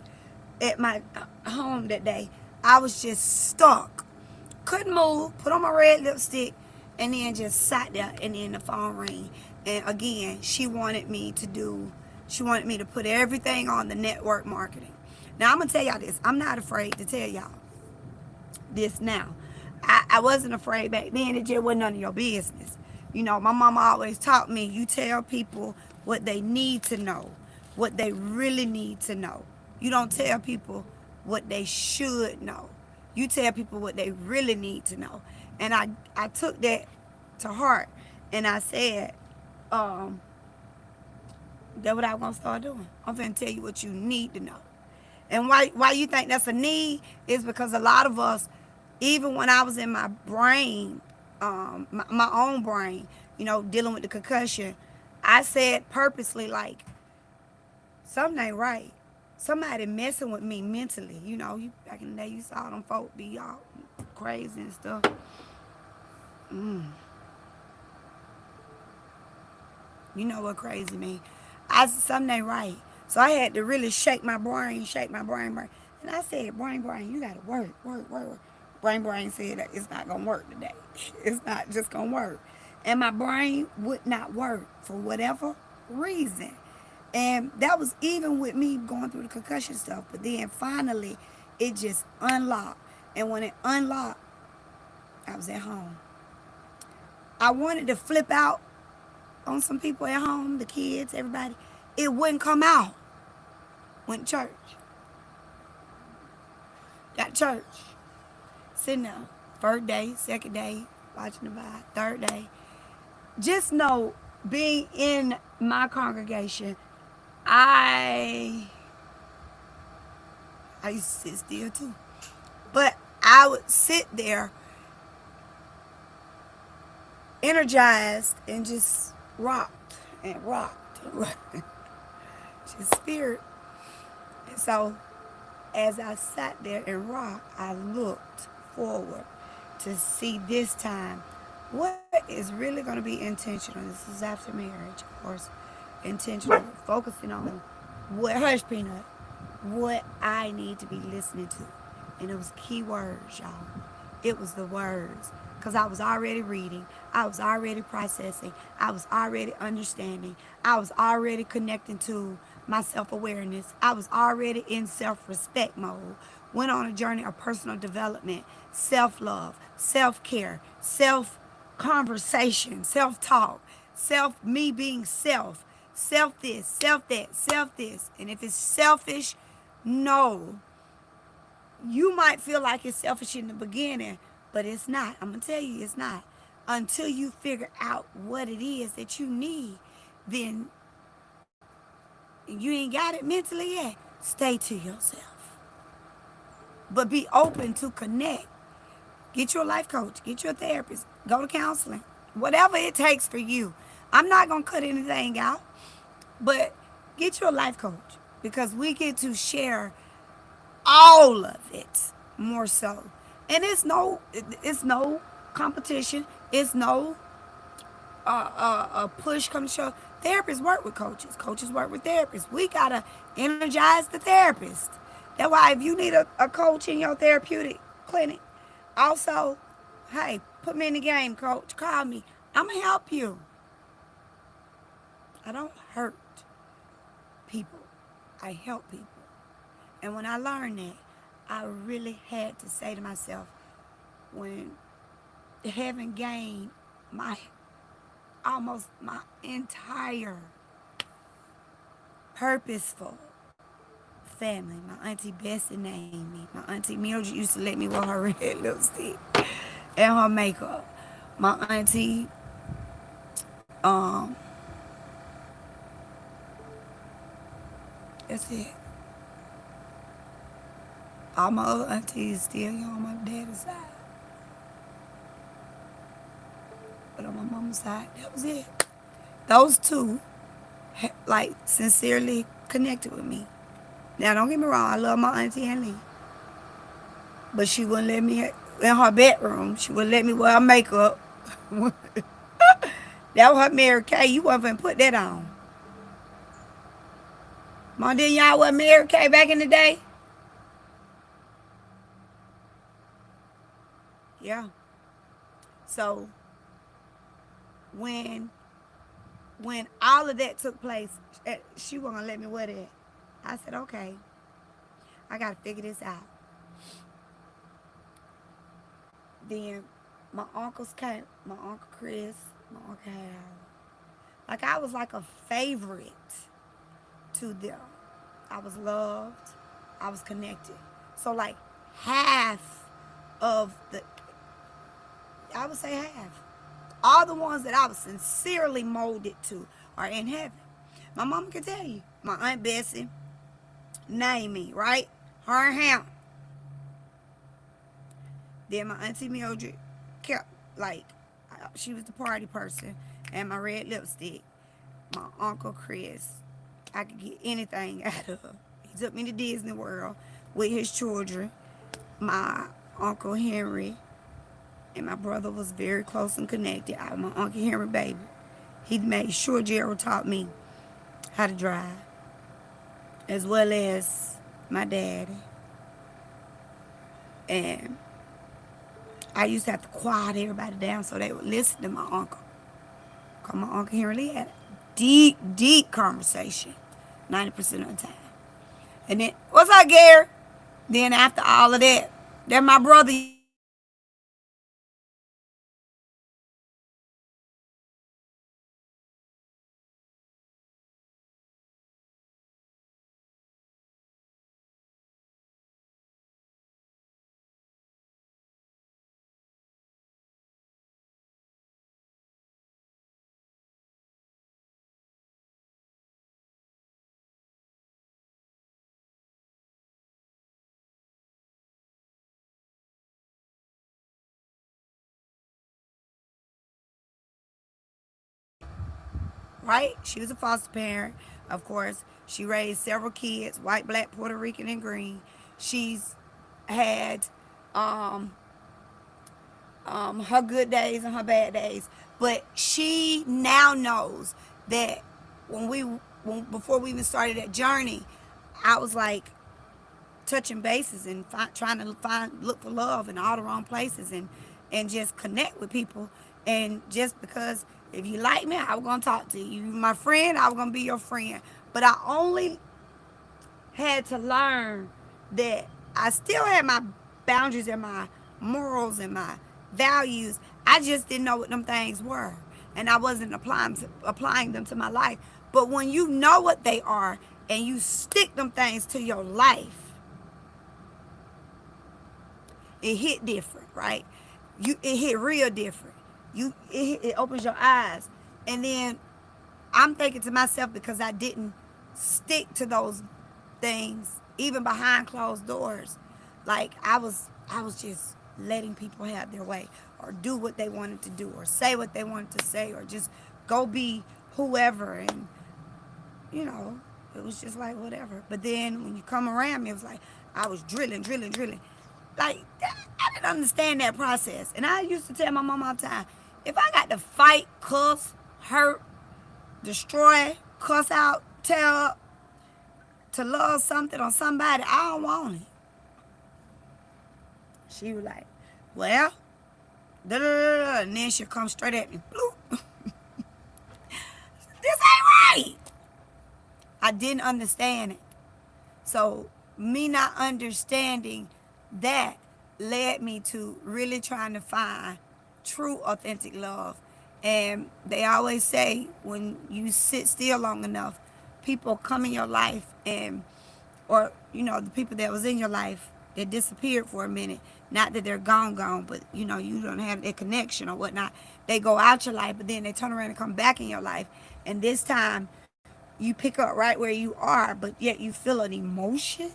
at my home that day, I was just stuck. Couldn't move, put on my red lipstick, and then just sat there, and then the phone rang. And again, she wanted me to put everything on the network marketing. Now, I'm going to tell y'all this. I'm not afraid to tell y'all this now. I wasn't afraid back then. It just wasn't none of your business. You know, my mama always taught me, you tell people what they need to know, what they really need to know. You don't tell people what they should know. You tell people what they really need to know. And I took that to heart, and I said, that's what I'm going to start doing. I'm going to tell you what you need to know. And why you think that's a need is because a lot of us, even when I was in my brain, my own brain, you know, dealing with the concussion, I said purposely, like, something ain't right. Somebody messing with me mentally. You know, back in the day, you saw them folk be all crazy and stuff. You know what crazy mean. Something ain't right. So I had to really shake my brain. And I said, brain, you got to work. Brain said that it's not going to work today. It's not just going to work. And my brain would not work for whatever reason. And that was even with me going through the concussion stuff. But then finally, it just unlocked. And when it unlocked, I was at home. I wanted to flip out on some people at home, the kids, everybody. It wouldn't come out. Went to church. Got to church. Sitting there. First day, second day, watching the vibe. Third day. Just know, being in my congregation, I used to sit still too. But I would sit there energized and just rocked and rocked and rocked. Just spirit. And so as I sat there and rocked, I looked forward to see this time what is really going to be intentional. This is after marriage, of course. Intentional, focusing on what, hush peanut, what I need to be listening to. And it was key words, y'all. It was the words. Because I was already reading. I was already processing. I was already understanding. I was already connecting to my self-awareness. I was already in self-respect mode. Went on a journey of personal development, self-love, self-care, self-conversation, self-talk, me being self this, self that, self this. And if it's selfish, no. You might feel like it's selfish in the beginning, but it's not. I'm going to tell you it's not. Until you figure out what it is that you need, then you ain't got it mentally yet. Stay to yourself. But be open to connect. Get you a life coach. Get you a therapist. Go to counseling. Whatever it takes for you. I'm not going to cut anything out. But get you a life coach. Because we get to share all of it more so. And it's no competition. It's no push come to show. Therapists work with coaches. Coaches work with therapists. We gotta energize the therapist. That's why if you need a coach in your therapeutic clinic, also, hey, put me in the game, coach. Call me. I'm gonna help you. I don't hurt people. I help people. And when I learned that, I really had to say to myself, when having gained almost my entire purposeful family. My auntie Bessie named me. My auntie Mildred used to let me wear her red lipstick and her makeup. My auntie, um, that's it. All my other aunties still here on my daddy's side. But on my mama's side, that was it. Those two, like, sincerely connected with me. Now, don't get me wrong, I love my auntie Ann Lee. But she wouldn't let me, in her bedroom, she wouldn't let me wear makeup. That was her Mary Kay. You wasn't going to put that on. Mom, didn't y'all wear Mary Kay back in the day? Yeah. So, when all of that took place, she wasn't going to let me wear that. I said, okay, I got to figure this out. Then my uncles came, my Uncle Chris, my Uncle Harold. Like, I was like a favorite to them. I was loved. I was connected. So, like, half of the, I would say half, all the ones that I was sincerely molded to are in heaven. My mama can tell you. My Aunt Bessie named me, right? Her and him. Then my auntie Mildred kept, like, she was the party person. And my red lipstick. My Uncle Chris, I could get anything out of. He took me to Disney World with his children. My Uncle Henry and my brother was very close and connected. I was my Uncle Henry baby. He made sure Gerald taught me how to drive, as well as my daddy. And I used to have to quiet everybody down so they would listen to my uncle. Because my Uncle Henry had a deep, deep conversation 90% of the time. And then, what's up, Gary? Then after all of that, then my brother used to come in and tell me right? She was a foster parent, of course. She raised several kids, white, black, Puerto Rican, and green. She's had um, her good days and her bad days. But she now knows that before we even started that journey, I was like touching bases and trying to look for love in all the wrong places and just connect with people. And just because if you like me, I was gonna talk to you. You my friend, I was gonna be your friend. But I only had to learn that I still had my boundaries and my morals and my values. I just didn't know what them things were. And I wasn't applying them to my life. But when you know what they are and you stick them things to your life, it hit different, right? It hit real different. It opens your eyes. And then I'm thinking to myself, because I didn't stick to those things, even behind closed doors. Like I was just letting people have their way, or do what they wanted to do, or say what they wanted to say, or just go be whoever. And you know, it was just like whatever. But then when you come around me, it was like I was drilling. Like I didn't understand that process. And I used to tell my mom all the time, if I got to fight, cuss, hurt, destroy, cuss out, tear up, to love something or somebody, I don't want it. She was like, well, da da da da, and then she'll come straight at me. Bloop. This ain't right. I didn't understand it. So me not understanding that led me to really trying to find true authentic love. And they always say when you sit still long enough, people come in your life and, or the people that was in your life that disappeared for a minute, not that they're gone, but you don't have a connection or whatnot. They go out your life, but then they turn around and come back in your life, and this time you pick up right where you are, but yet you feel an emotion.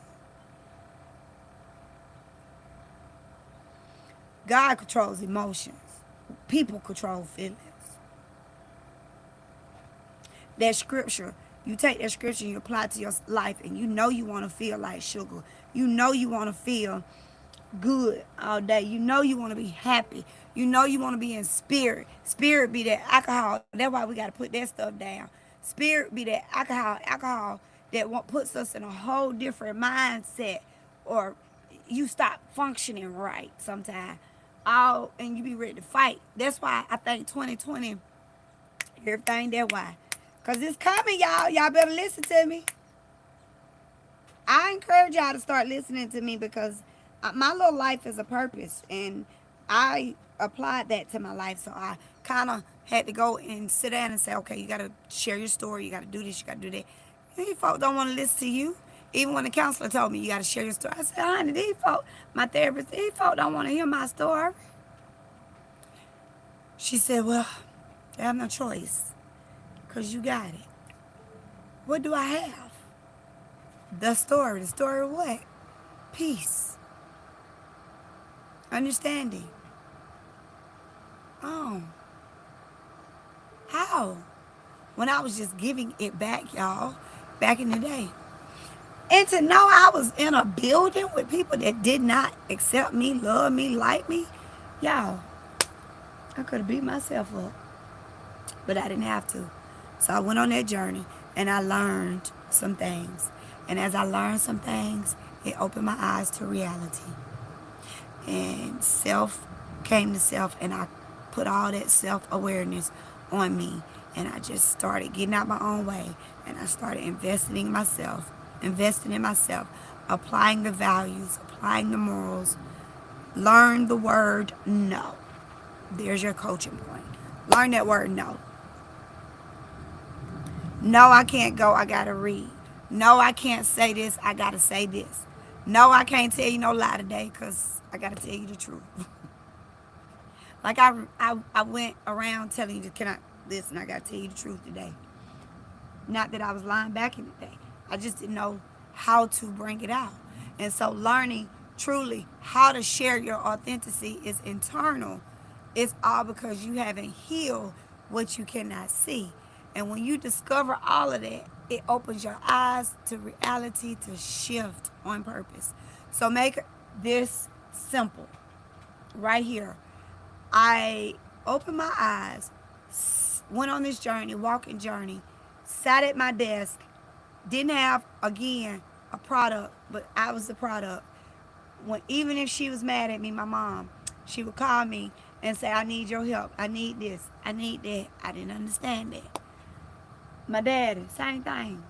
God controls emotions. People control feelings. That scripture, you take that scripture and you apply it to your life, and you want to feel like sugar. You want to feel good all day. You want to be happy. You want to be in spirit. Spirit be that alcohol. That's why we got to put that stuff down. Spirit be that alcohol that puts us in a whole different mindset, or you stop functioning right sometimes. And you be ready to fight. That's why I think 2020, everything that why. Because it's coming, y'all. Y'all better listen to me. I encourage y'all to start listening to me, because my little life is a purpose, and I applied that to my life. So I kind of had to go and sit down and say, okay, you got to share your story. You got to do this. You got to do that. These folks don't want to listen to you. Even when the counselor told me you got to share your story, I said, honey, these folks, my therapist, these folks don't want to hear my story. She said, well, they have no choice, because you got it. What do I have? The story. The story of what? Peace. Understanding. Oh. How? When I was just giving it back, y'all, back in the day. And to know I was in a building with people that did not accept me, love me, like me, y'all, I could have beat myself up. But I didn't have to. So I went on that journey, and I learned some things. And as I learned some things, it opened my eyes to reality. And self came to self, and I put all that self-awareness on me. And I just started getting out my own way. And I started investing in myself, applying the values, applying the morals. Learn the word no. There's your coaching point. Learn that word no. No, I can't go. I got to read. No, I can't say this. I got to say this. No, I can't tell you no lie today, because I got to tell you the truth. Like I went around telling you, can I listen, I got to tell you the truth today. Not that I was lying back in the day. I just didn't know how to bring it out. And so learning truly how to share your authenticity is internal. It's all because you haven't healed what you cannot see. And when you discover all of that, it opens your eyes to reality to shift on purpose. So make this simple. Right here. I opened my eyes, went on this journey, walking journey, sat at my desk, didn't have, again, a product, but I was the product. Even if she was mad at me, my mom, she would call me and say, I need your help. I need this. I need that. I didn't understand that. My daddy, same thing.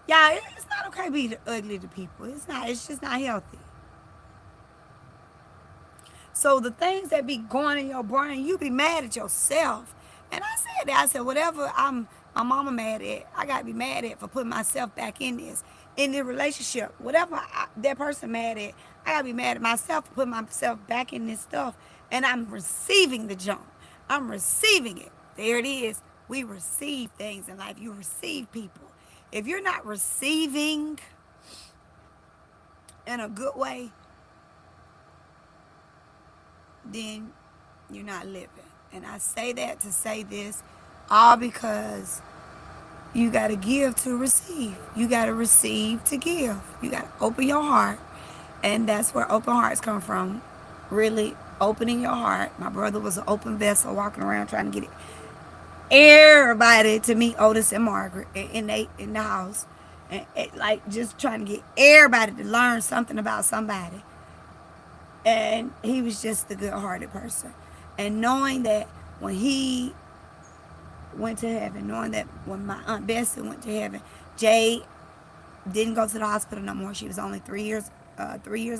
Yeah, it's not okay to be ugly to people. It's not. It's just not healthy. So the things that be going in your brain, you be mad at yourself. And I said that. I said, whatever my mama mad at, I got to be mad at for putting myself back in this. In the relationship, whatever that person mad at, I got to be mad at myself for putting myself back in this stuff. And I'm receiving the junk. I'm receiving it. There it is. We receive things in life. You receive people. If you're not receiving in a good way, then you're not living. And I say that to say this, all because you got to give to receive. You got to receive to give. You got to open your heart. And that's where open hearts come from. Really opening your heart. My brother was an open vessel, walking around trying to get everybody to meet Otis and Margaret in the house. And like just trying to get everybody to learn something about somebody. And he was just a good-hearted person. And knowing that when he went to heaven, knowing that when my Aunt Bessie went to heaven, Jade didn't go to the hospital no more. She was only 3 years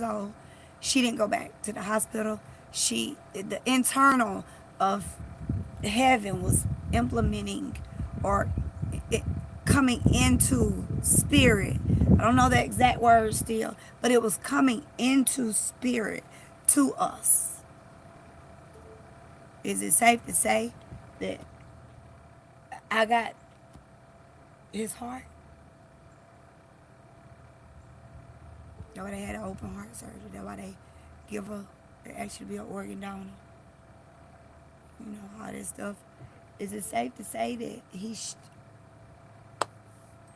old. She didn't go back to the hospital. The internal of heaven was implementing or it coming into spirit. I don't know the exact word still, but it was coming into spirit to us. Is it safe to say that I got his heart? That's why they had an open heart surgery. That's why they give her, they actually be an organ donor. You know, all this stuff. Is it safe to say that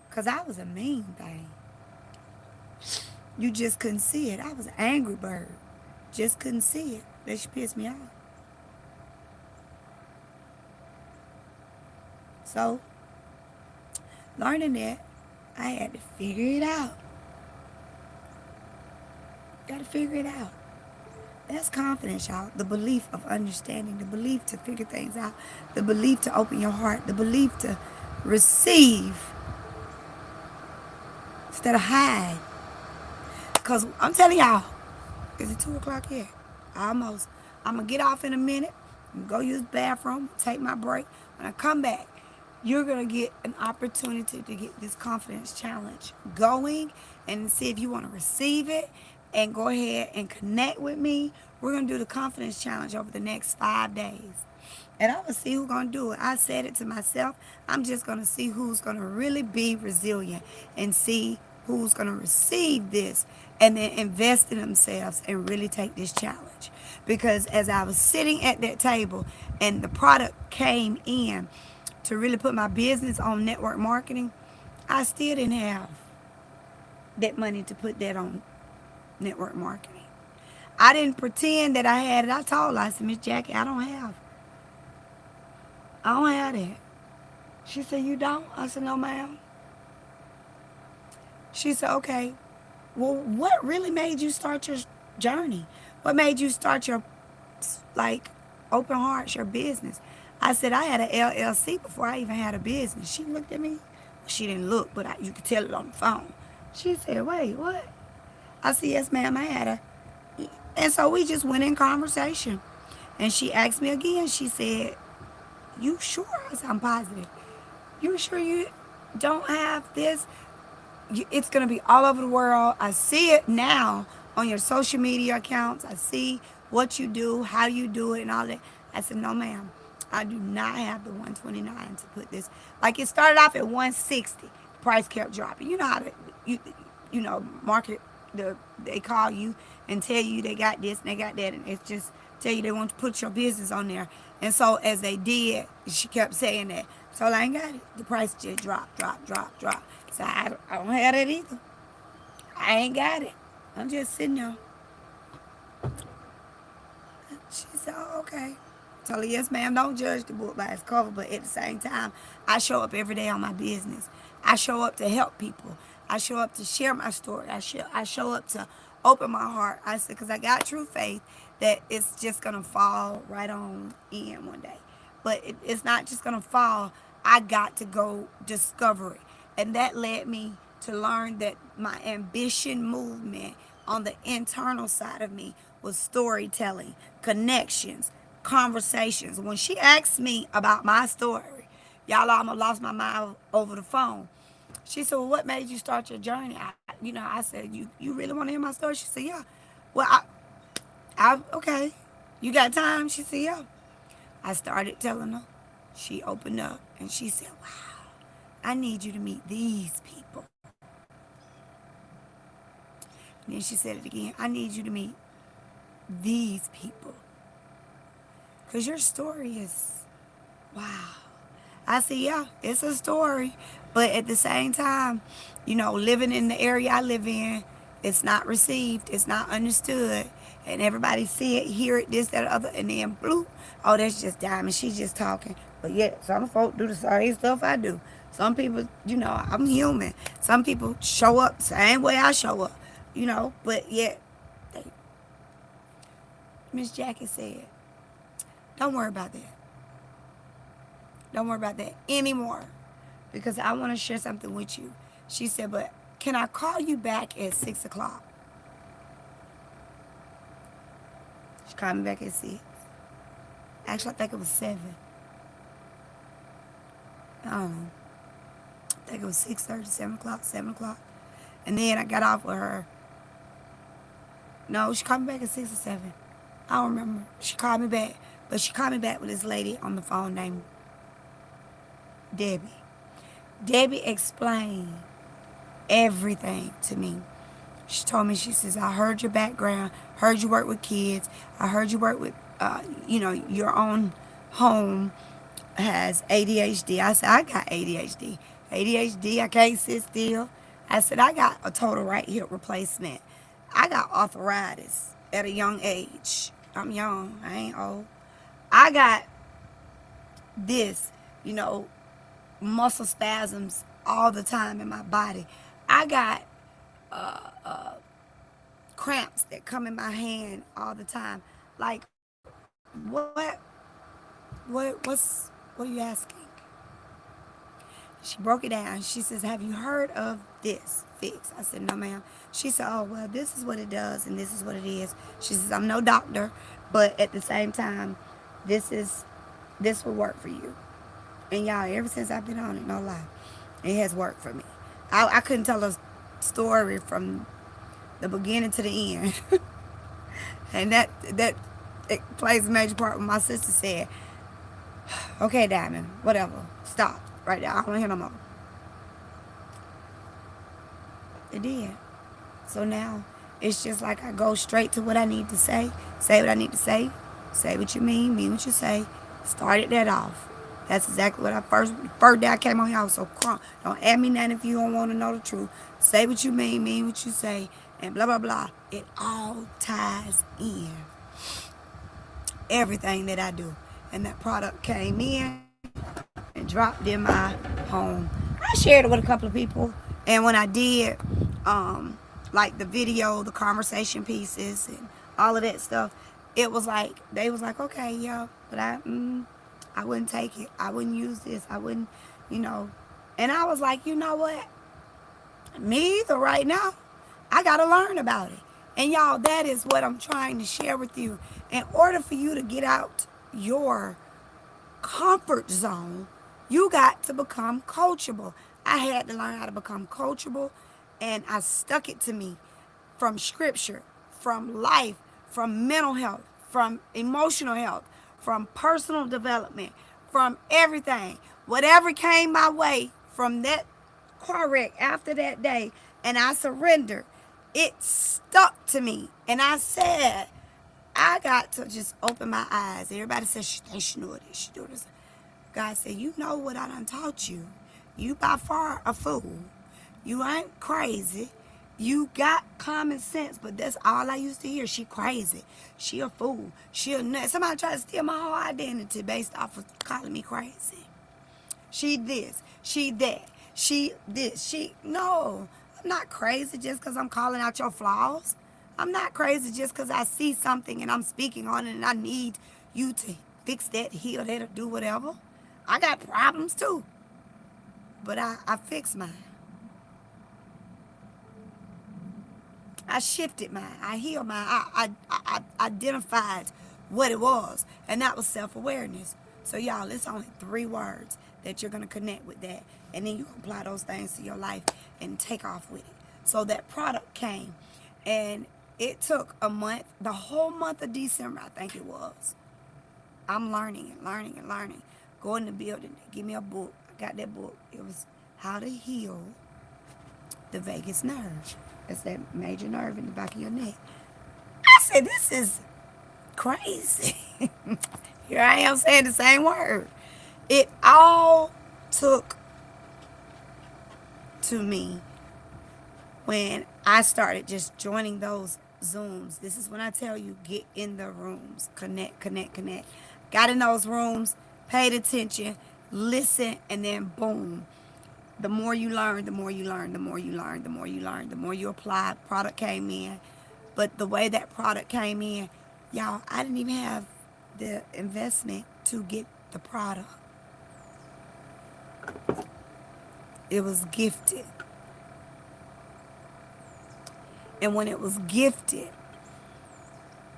because I was a mean thing. You just couldn't see it. I was an angry bird. Just couldn't see it. That she pissed me off. So, learning that, I had to figure it out. Got to figure it out. That's confidence, y'all. The belief of understanding, the belief to figure things out, the belief to open your heart, the belief to receive instead of hide. Because I'm telling y'all, is it 2 o'clock yet? Almost. I'm going to get off in a minute, go use the bathroom, take my break. When I come back, you're going to get an opportunity to get this confidence challenge going and see if you want to receive it and go ahead and connect with me. We're going to do the confidence challenge over the next 5 days. And I'm going to see who's going to do it. I said it to myself. I'm just going to see who's going to really be resilient and see who's going to receive this and then invest in themselves and really take this challenge. Because as I was sitting at that table and the product came in to really put my business on network marketing, I still didn't have that money to put that on network marketing. I didn't pretend that I had it. I told her, I said, Miss Jackie, I don't have that. She said, you don't? I said, no, ma'am. She said, okay, well, what really made you start your journey? What made you start your, like, open hearts, your business? I said, I had an LLC before I even had a business. She looked at me. She didn't look, but you could tell it on the phone. She said, wait, what? I said, yes, ma'am, I had a. And so we just went in conversation. And she asked me again. She said, you sure? I said, I'm positive. You sure you don't have this? It's going to be all over the world. I see it now on your social media accounts. I see what you do, how you do it, and all that. I said, no, ma'am. I do not have the 129 to put this. Like, it started off at 160. The price kept dropping. You know how to, market, they call you and tell you they got this and they got that. And it's just tell you they want to put your business on there. And so as they did, she kept saying that. So I ain't got it. The price just drop. So I don't have that either. I ain't got it. I'm just sitting there. She said, oh, okay. Told her, yes, ma'am, don't judge the book by its cover, but at the same time, I show up every day on my business. I show up to help people. I show up to share my story. I show up to open my heart. I said, because I got true faith that it's just going to fall right on in one day. But it's not just going to fall. I got to go discover it. And that led me to learn that my ambition movement on the internal side of me was storytelling, connections, conversations. When she asked me about my story, y'all almost lost my mind over the phone. She said, well, what made you start your journey? I said, you really want to hear my story? She said, yeah. Well, okay. You got time? She said, yeah. I started telling her. She opened up and she said, wow, I need you to meet these people. And then she said it again. I need you to meet these people. Because your story is, wow. I said, yeah, it's a story. But at the same time, living in the area I live in, it's not received. It's not understood. And everybody see it, hear it, this, that, other. And then, blue, oh, that's just Diamond. She's just talking. But yet, some folk do the same stuff I do. Some people, I'm human. Some people show up the same way I show up. But yet, Miss Jackie said, don't worry about that. Don't worry about that anymore. Because I want to share something with you. She said, but can I call you back at 6 o'clock? She called me back at 6. Actually, I think it was 7. I don't know. I think it was 6:30, 7 o'clock, 7 o'clock. And then I got off with her. No, she called me back at 6 or 7. I don't remember. She called me back, but she called me back with this lady on the phone named Debbie. Debbie explained everything to me. She told me, she says, I heard your background, heard you work with kids, I heard you work with, your own home has ADHD. I said, I got ADHD. ADHD, I can't sit still. I said, I got a total right hip replacement. I got arthritis at a young age. I'm young, I ain't old. I got this, you know, muscle spasms all the time in my body. I got cramps that come in my hand all the time. Like, what are you asking? She broke it down. She says, have you heard of this fix? I said, no, ma'am. She said, oh, well, this is what it does and this is what it is. She says, I'm no doctor, but at the same time, this will work for you. And y'all, ever since I've been on it, no lie, it has worked for me. I couldn't tell a story from the beginning to the end. And that it plays a major part when my sister said, okay, Diamond, whatever, stop right there. I don't want to hear no more. It did. So now it's just like I go straight to what I need to say what I need to say what you mean what you say. Started that off. That's exactly what I first day I came on here. I was so crunk. Don't add me nothing if you don't want to know the truth. Say what you mean what you say, and blah blah blah. It all ties in. Everything that I do. And that product came in and dropped in my home. I shared it with a couple of people, and when I did, like the video, the conversation pieces, and all of that stuff, it was like they was like, okay, yeah, but I wouldn't take it. I wouldn't use this. I wouldn't, And I was like, you know what? Me either right now. I gotta learn about it. And y'all, that is what I'm trying to share with you. In order for you to get out your comfort zone, you got to become coachable. I had to learn how to become coachable, and I stuck it to me from scripture, from life, from mental health, from emotional health, from personal development, from everything. Whatever came my way from that car wreck after that day, and I surrendered, it stuck to me. And I said, I got to just open my eyes. Everybody says she thinks she knew this, she do this. God said, you know what I done taught you. You by far a fool. You ain't crazy. You got common sense, but that's all I used to hear. She crazy. She a fool. She a nut. Somebody tried to steal my whole identity based off of calling me crazy. She this. She that. She this. She, no. I'm not crazy just because I'm calling out your flaws. I'm not crazy just because I see something and I'm speaking on it and I need you to fix that, heal that, or do whatever. I got problems too. But I fixed mine. I shifted mine. I healed mine. I identified what it was. And that was self-awareness. So y'all, it's only 3 words that you're going to connect with that. And then you can apply those things to your life and take off with it. So that product came. And it took a month, the whole month of December, I think it was. I'm learning and learning and learning. Go in the building, they give me a book. I got that book. It was How to Heal the Vagus Nerve. That's that major nerve in the back of your neck. I said, this is crazy. Here I am saying the same word. It all took to me when I started just joining those Zooms. This is when I tell you, get in the rooms. Connect, connect, connect. Got in those rooms, paid attention, listen, and then boom. The more you learn, the more you learn, the more you learn, the more you learn, the more you apply. Product came in. But the way that product came in, y'all, I didn't even have the investment to get the product. It was gifted. And when it was gifted,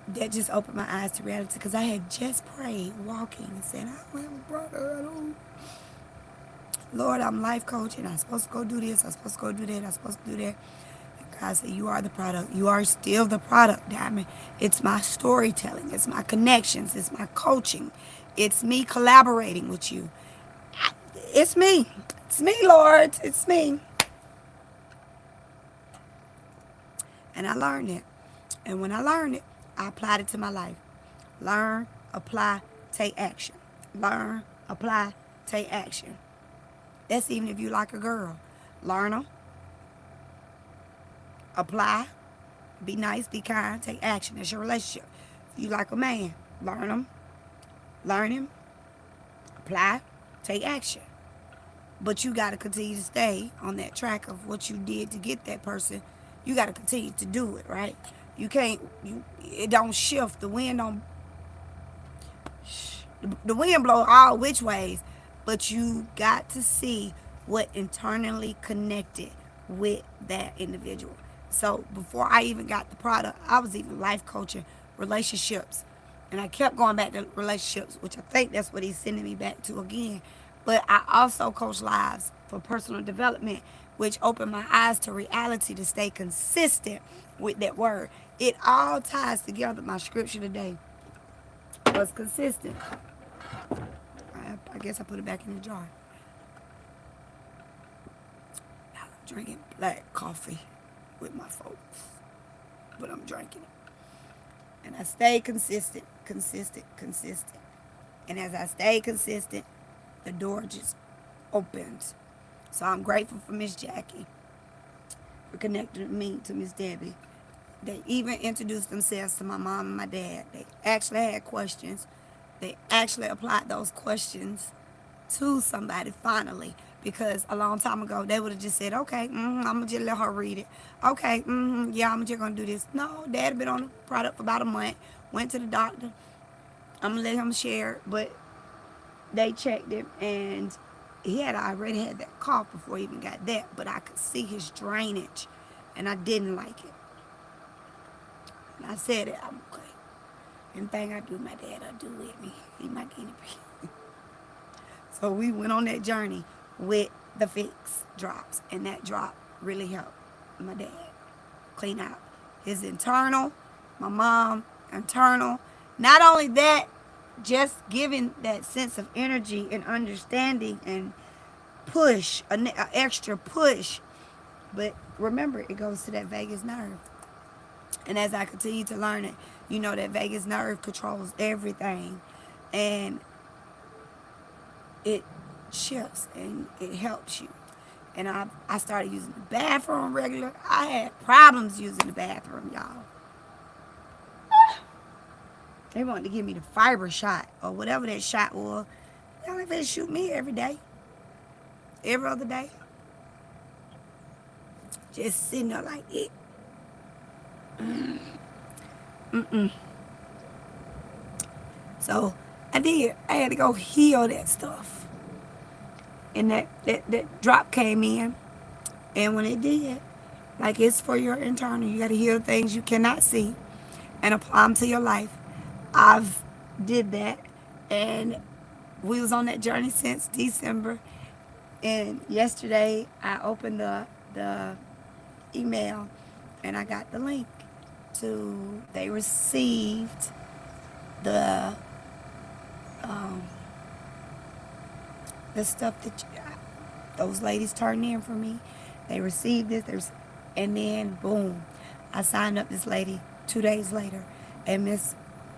that just opened my eyes to reality, because I had just prayed, walking, and said, I don't have a brother. Lord, I'm life coaching. I'm supposed to go do this. I'm supposed to go do that. I'm supposed to do that. And God said, you are the product. You are still the product, Diamond. It's my storytelling. It's my connections. It's my coaching. It's me collaborating with you. It's me. It's me, Lord. It's me. And I learned it. And when I learned it, I applied it to my life. Learn, apply, take action. Learn, apply, take action. That's even if you like a girl. Learn them, apply, be nice, be kind, take action. That's your relationship. If you like a man, learn him, learn him, apply, take action. But you got to continue to stay on that track of what you did to get that person. You got to continue to do it, right? You can't, it don't shift. The wind don't, the wind blow all which ways, but you got to see what internally connected with that individual. So before I even got the product, I was even life coaching relationships. And I kept going back to relationships, which I think that's what he's sending me back to again. But I also coach lives for personal development, which opened my eyes to reality to stay consistent with that word. It all ties together. My scripture today was consistent. I guess I put it back in the jar. I'm drinking black coffee with my folks, but I'm drinking it. And I stayed consistent. And as I stayed consistent, the door just opened. So I'm grateful for Miss Jackie for connecting me to Miss Debbie. They even introduced themselves to my mom and my dad. They actually had questions. They actually applied those questions to somebody finally. Because a long time ago, they would have just said, okay, I'm going to just let her read it. Okay, yeah, I'm just going to do this. No, Dad had been on the product for about a month. Went to the doctor. I'm going to let him share. But they checked him, and he had already had that cough before he even got that. But I could see his drainage, and I didn't like it. And I said it, I'm okay. Anything I do, my dad will do with me. He my guinea pig. So we went on that journey with the fix drops, and that drop really helped my dad clean out his internal, my mom internal. Not only that, just giving that sense of energy and understanding and push, an extra push. But remember, it goes to that vagus nerve. And as I continue to learn it, you know that vagus nerve controls everything. And it shifts and it helps you. And I started using the bathroom regular. I had problems using the bathroom, y'all. They wanted to give me the fiber shot or whatever that shot was. They only finna shoot me every day. Every other day. Just sitting there like it. So I did. I had to go heal that stuff. And that drop came in. And when it did, like it's for your internal, you got to heal things you cannot see and apply them to your life. I've did that. And we was on that journey since December. And yesterday I opened the email and I got the link to, they received the stuff that those ladies turned in for me. They received this, and then boom, I signed up this lady 2 days later, and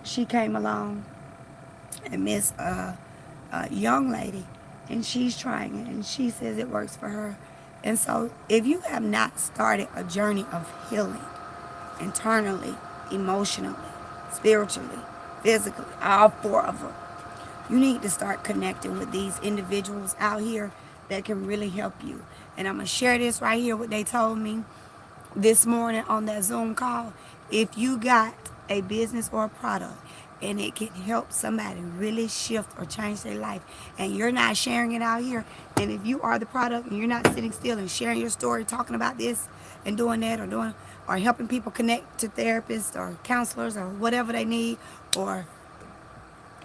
she came along, and Miss a young lady, and she's trying it, and she says it works for her. And so if you have not started a journey of healing internally, emotionally, spiritually, physically, all four of them, you need to start connecting with these individuals out here that can really help you. And I'm going to share this right here, what they told me this morning on that Zoom call. If you got a business or a product and it can help somebody really shift or change their life, and you're not sharing it out here, and if you are the product and you're not sitting still and sharing your story, talking about this and doing that, or helping people connect to therapists or counselors or whatever they need, or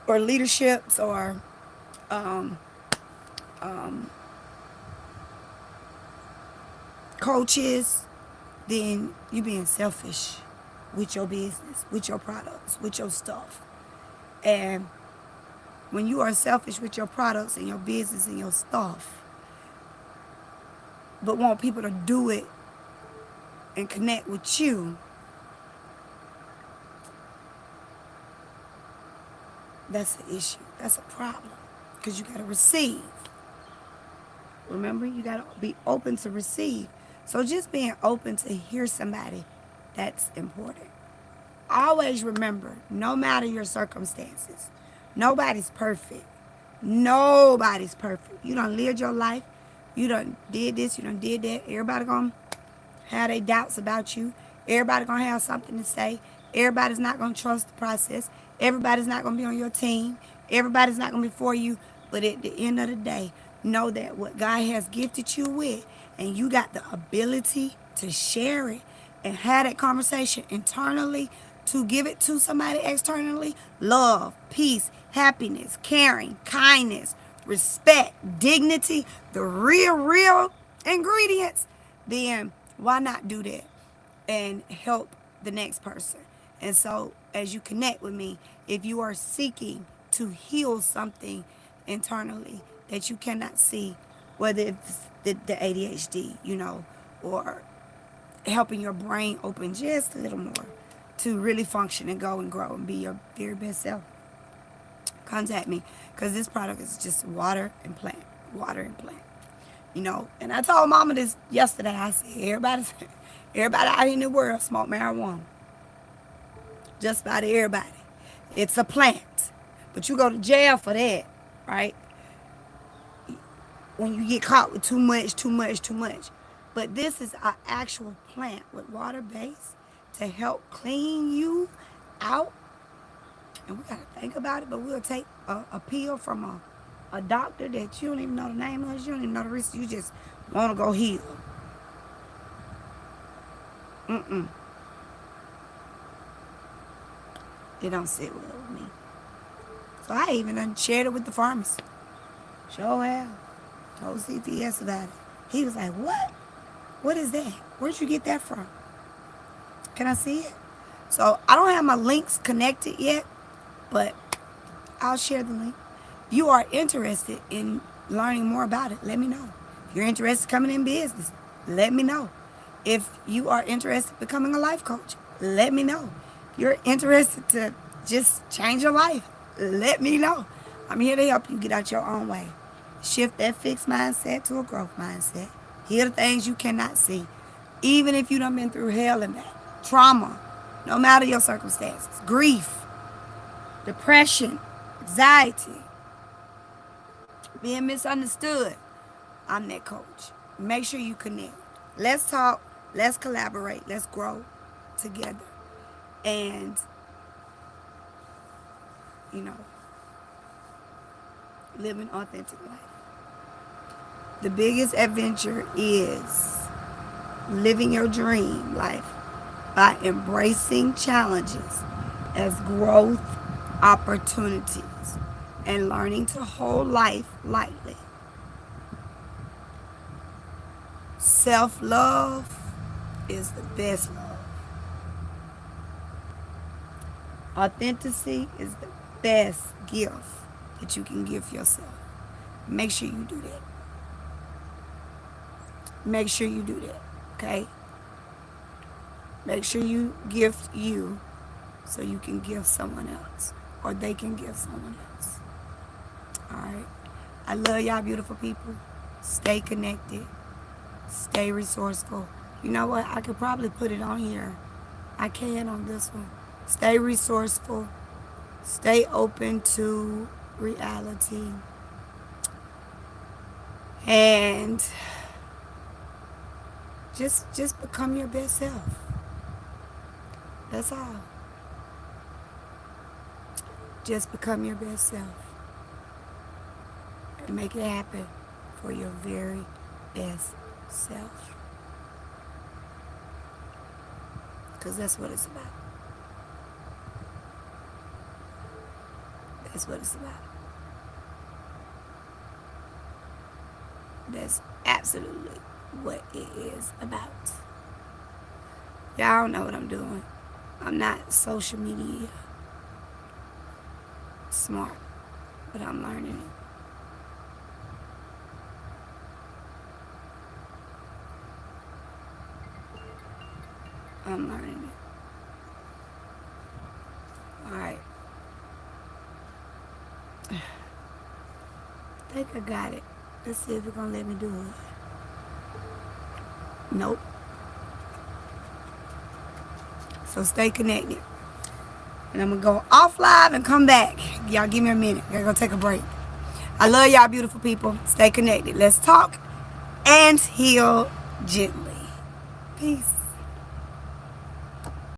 leaderships, or coaches, then you're being selfish with your business, with your products, with your stuff. And when you are selfish with your products and your business and your stuff, but want people to do it and connect with you, that's an issue. That's a problem. Because you got to receive. Remember, you got to be open to receive. So just being open to hear somebody, that's important. Always remember, no matter your circumstances, nobody's perfect. Nobody's perfect. You done lived your life. You done did this. You done did that. Everybody gonna have their doubts about you. Everybody gonna have something to say. Everybody's not gonna trust the process. Everybody's not gonna be on your team. Everybody's not gonna be for you. But at the end of the day, know that what God has gifted you with, and you got the ability to share it and have that conversation internally, to give it to somebody externally. Love, peace, happiness, caring, kindness, respect, dignity, the real ingredients. Then why not do that and help the next person? And so as you connect with me, if you are seeking to heal something internally that you cannot see, whether it's the ADHD, or helping your brain open just a little more to really function and go and grow and be your very best self, contact me, because this product is just water and plant. And I told mama this yesterday. I said, everybody out in the world smoke marijuana. Just about everybody. It's a plant. But you go to jail for that, right? When you get caught with too much. But this is an actual plant with water base to help clean you out. And we got to think about it, but we'll take a pill from a doctor that you don't even know the name of, you don't even know the risk, you just want to go heal. It don't sit well with me. So I even done shared it with the pharmacist. Sure have. Told CPS about it. He was like, what? What is that? Where'd you get that from? Can I see it? So I don't have my links connected yet, but I'll share the link. If you are interested in learning more about it, let me know. If you're interested in coming in business, let me know. If you are interested in becoming a life coach, let me know. If you're interested to just change your life, let me know. I'm here to help you get out your own way. Shift that fixed mindset to a growth mindset. Hear the things you cannot see. Even if you done been through hell and back, trauma, no matter your circumstances, grief, depression, anxiety, being misunderstood, I'm that coach. Make sure you connect. Let's talk, let's collaborate, let's grow together. And, live an authentic life. The biggest adventure is living your dream life by embracing challenges as growth opportunities and learning to hold life lightly. Self-love is the best love. Authenticity is the best gift that you can give yourself. Make sure you do that. Make sure you do that, okay? Make sure you gift you so you can give someone else, or they can give someone else. All right? I love y'all beautiful people. Stay connected. Stay resourceful. You know what? I could probably put it on here. I can on this one. Stay resourceful. Stay open to reality. And just become your best self. That's all. Just become your best self. And make it happen for your very best self. Because that's what it's about. That's what it's about. That's absolutely what it is about. Y'all know what I'm doing. I'm not social media smart, but I'm learning it. I'm learning it. Alright. I think I got it. Let's see if it's gonna let me do it. Nope. So stay connected. And I'm gonna go off live and come back. Y'all give me a minute. I gotta go take a break. I love y'all beautiful people. Stay connected. Let's talk and heal gently. Peace.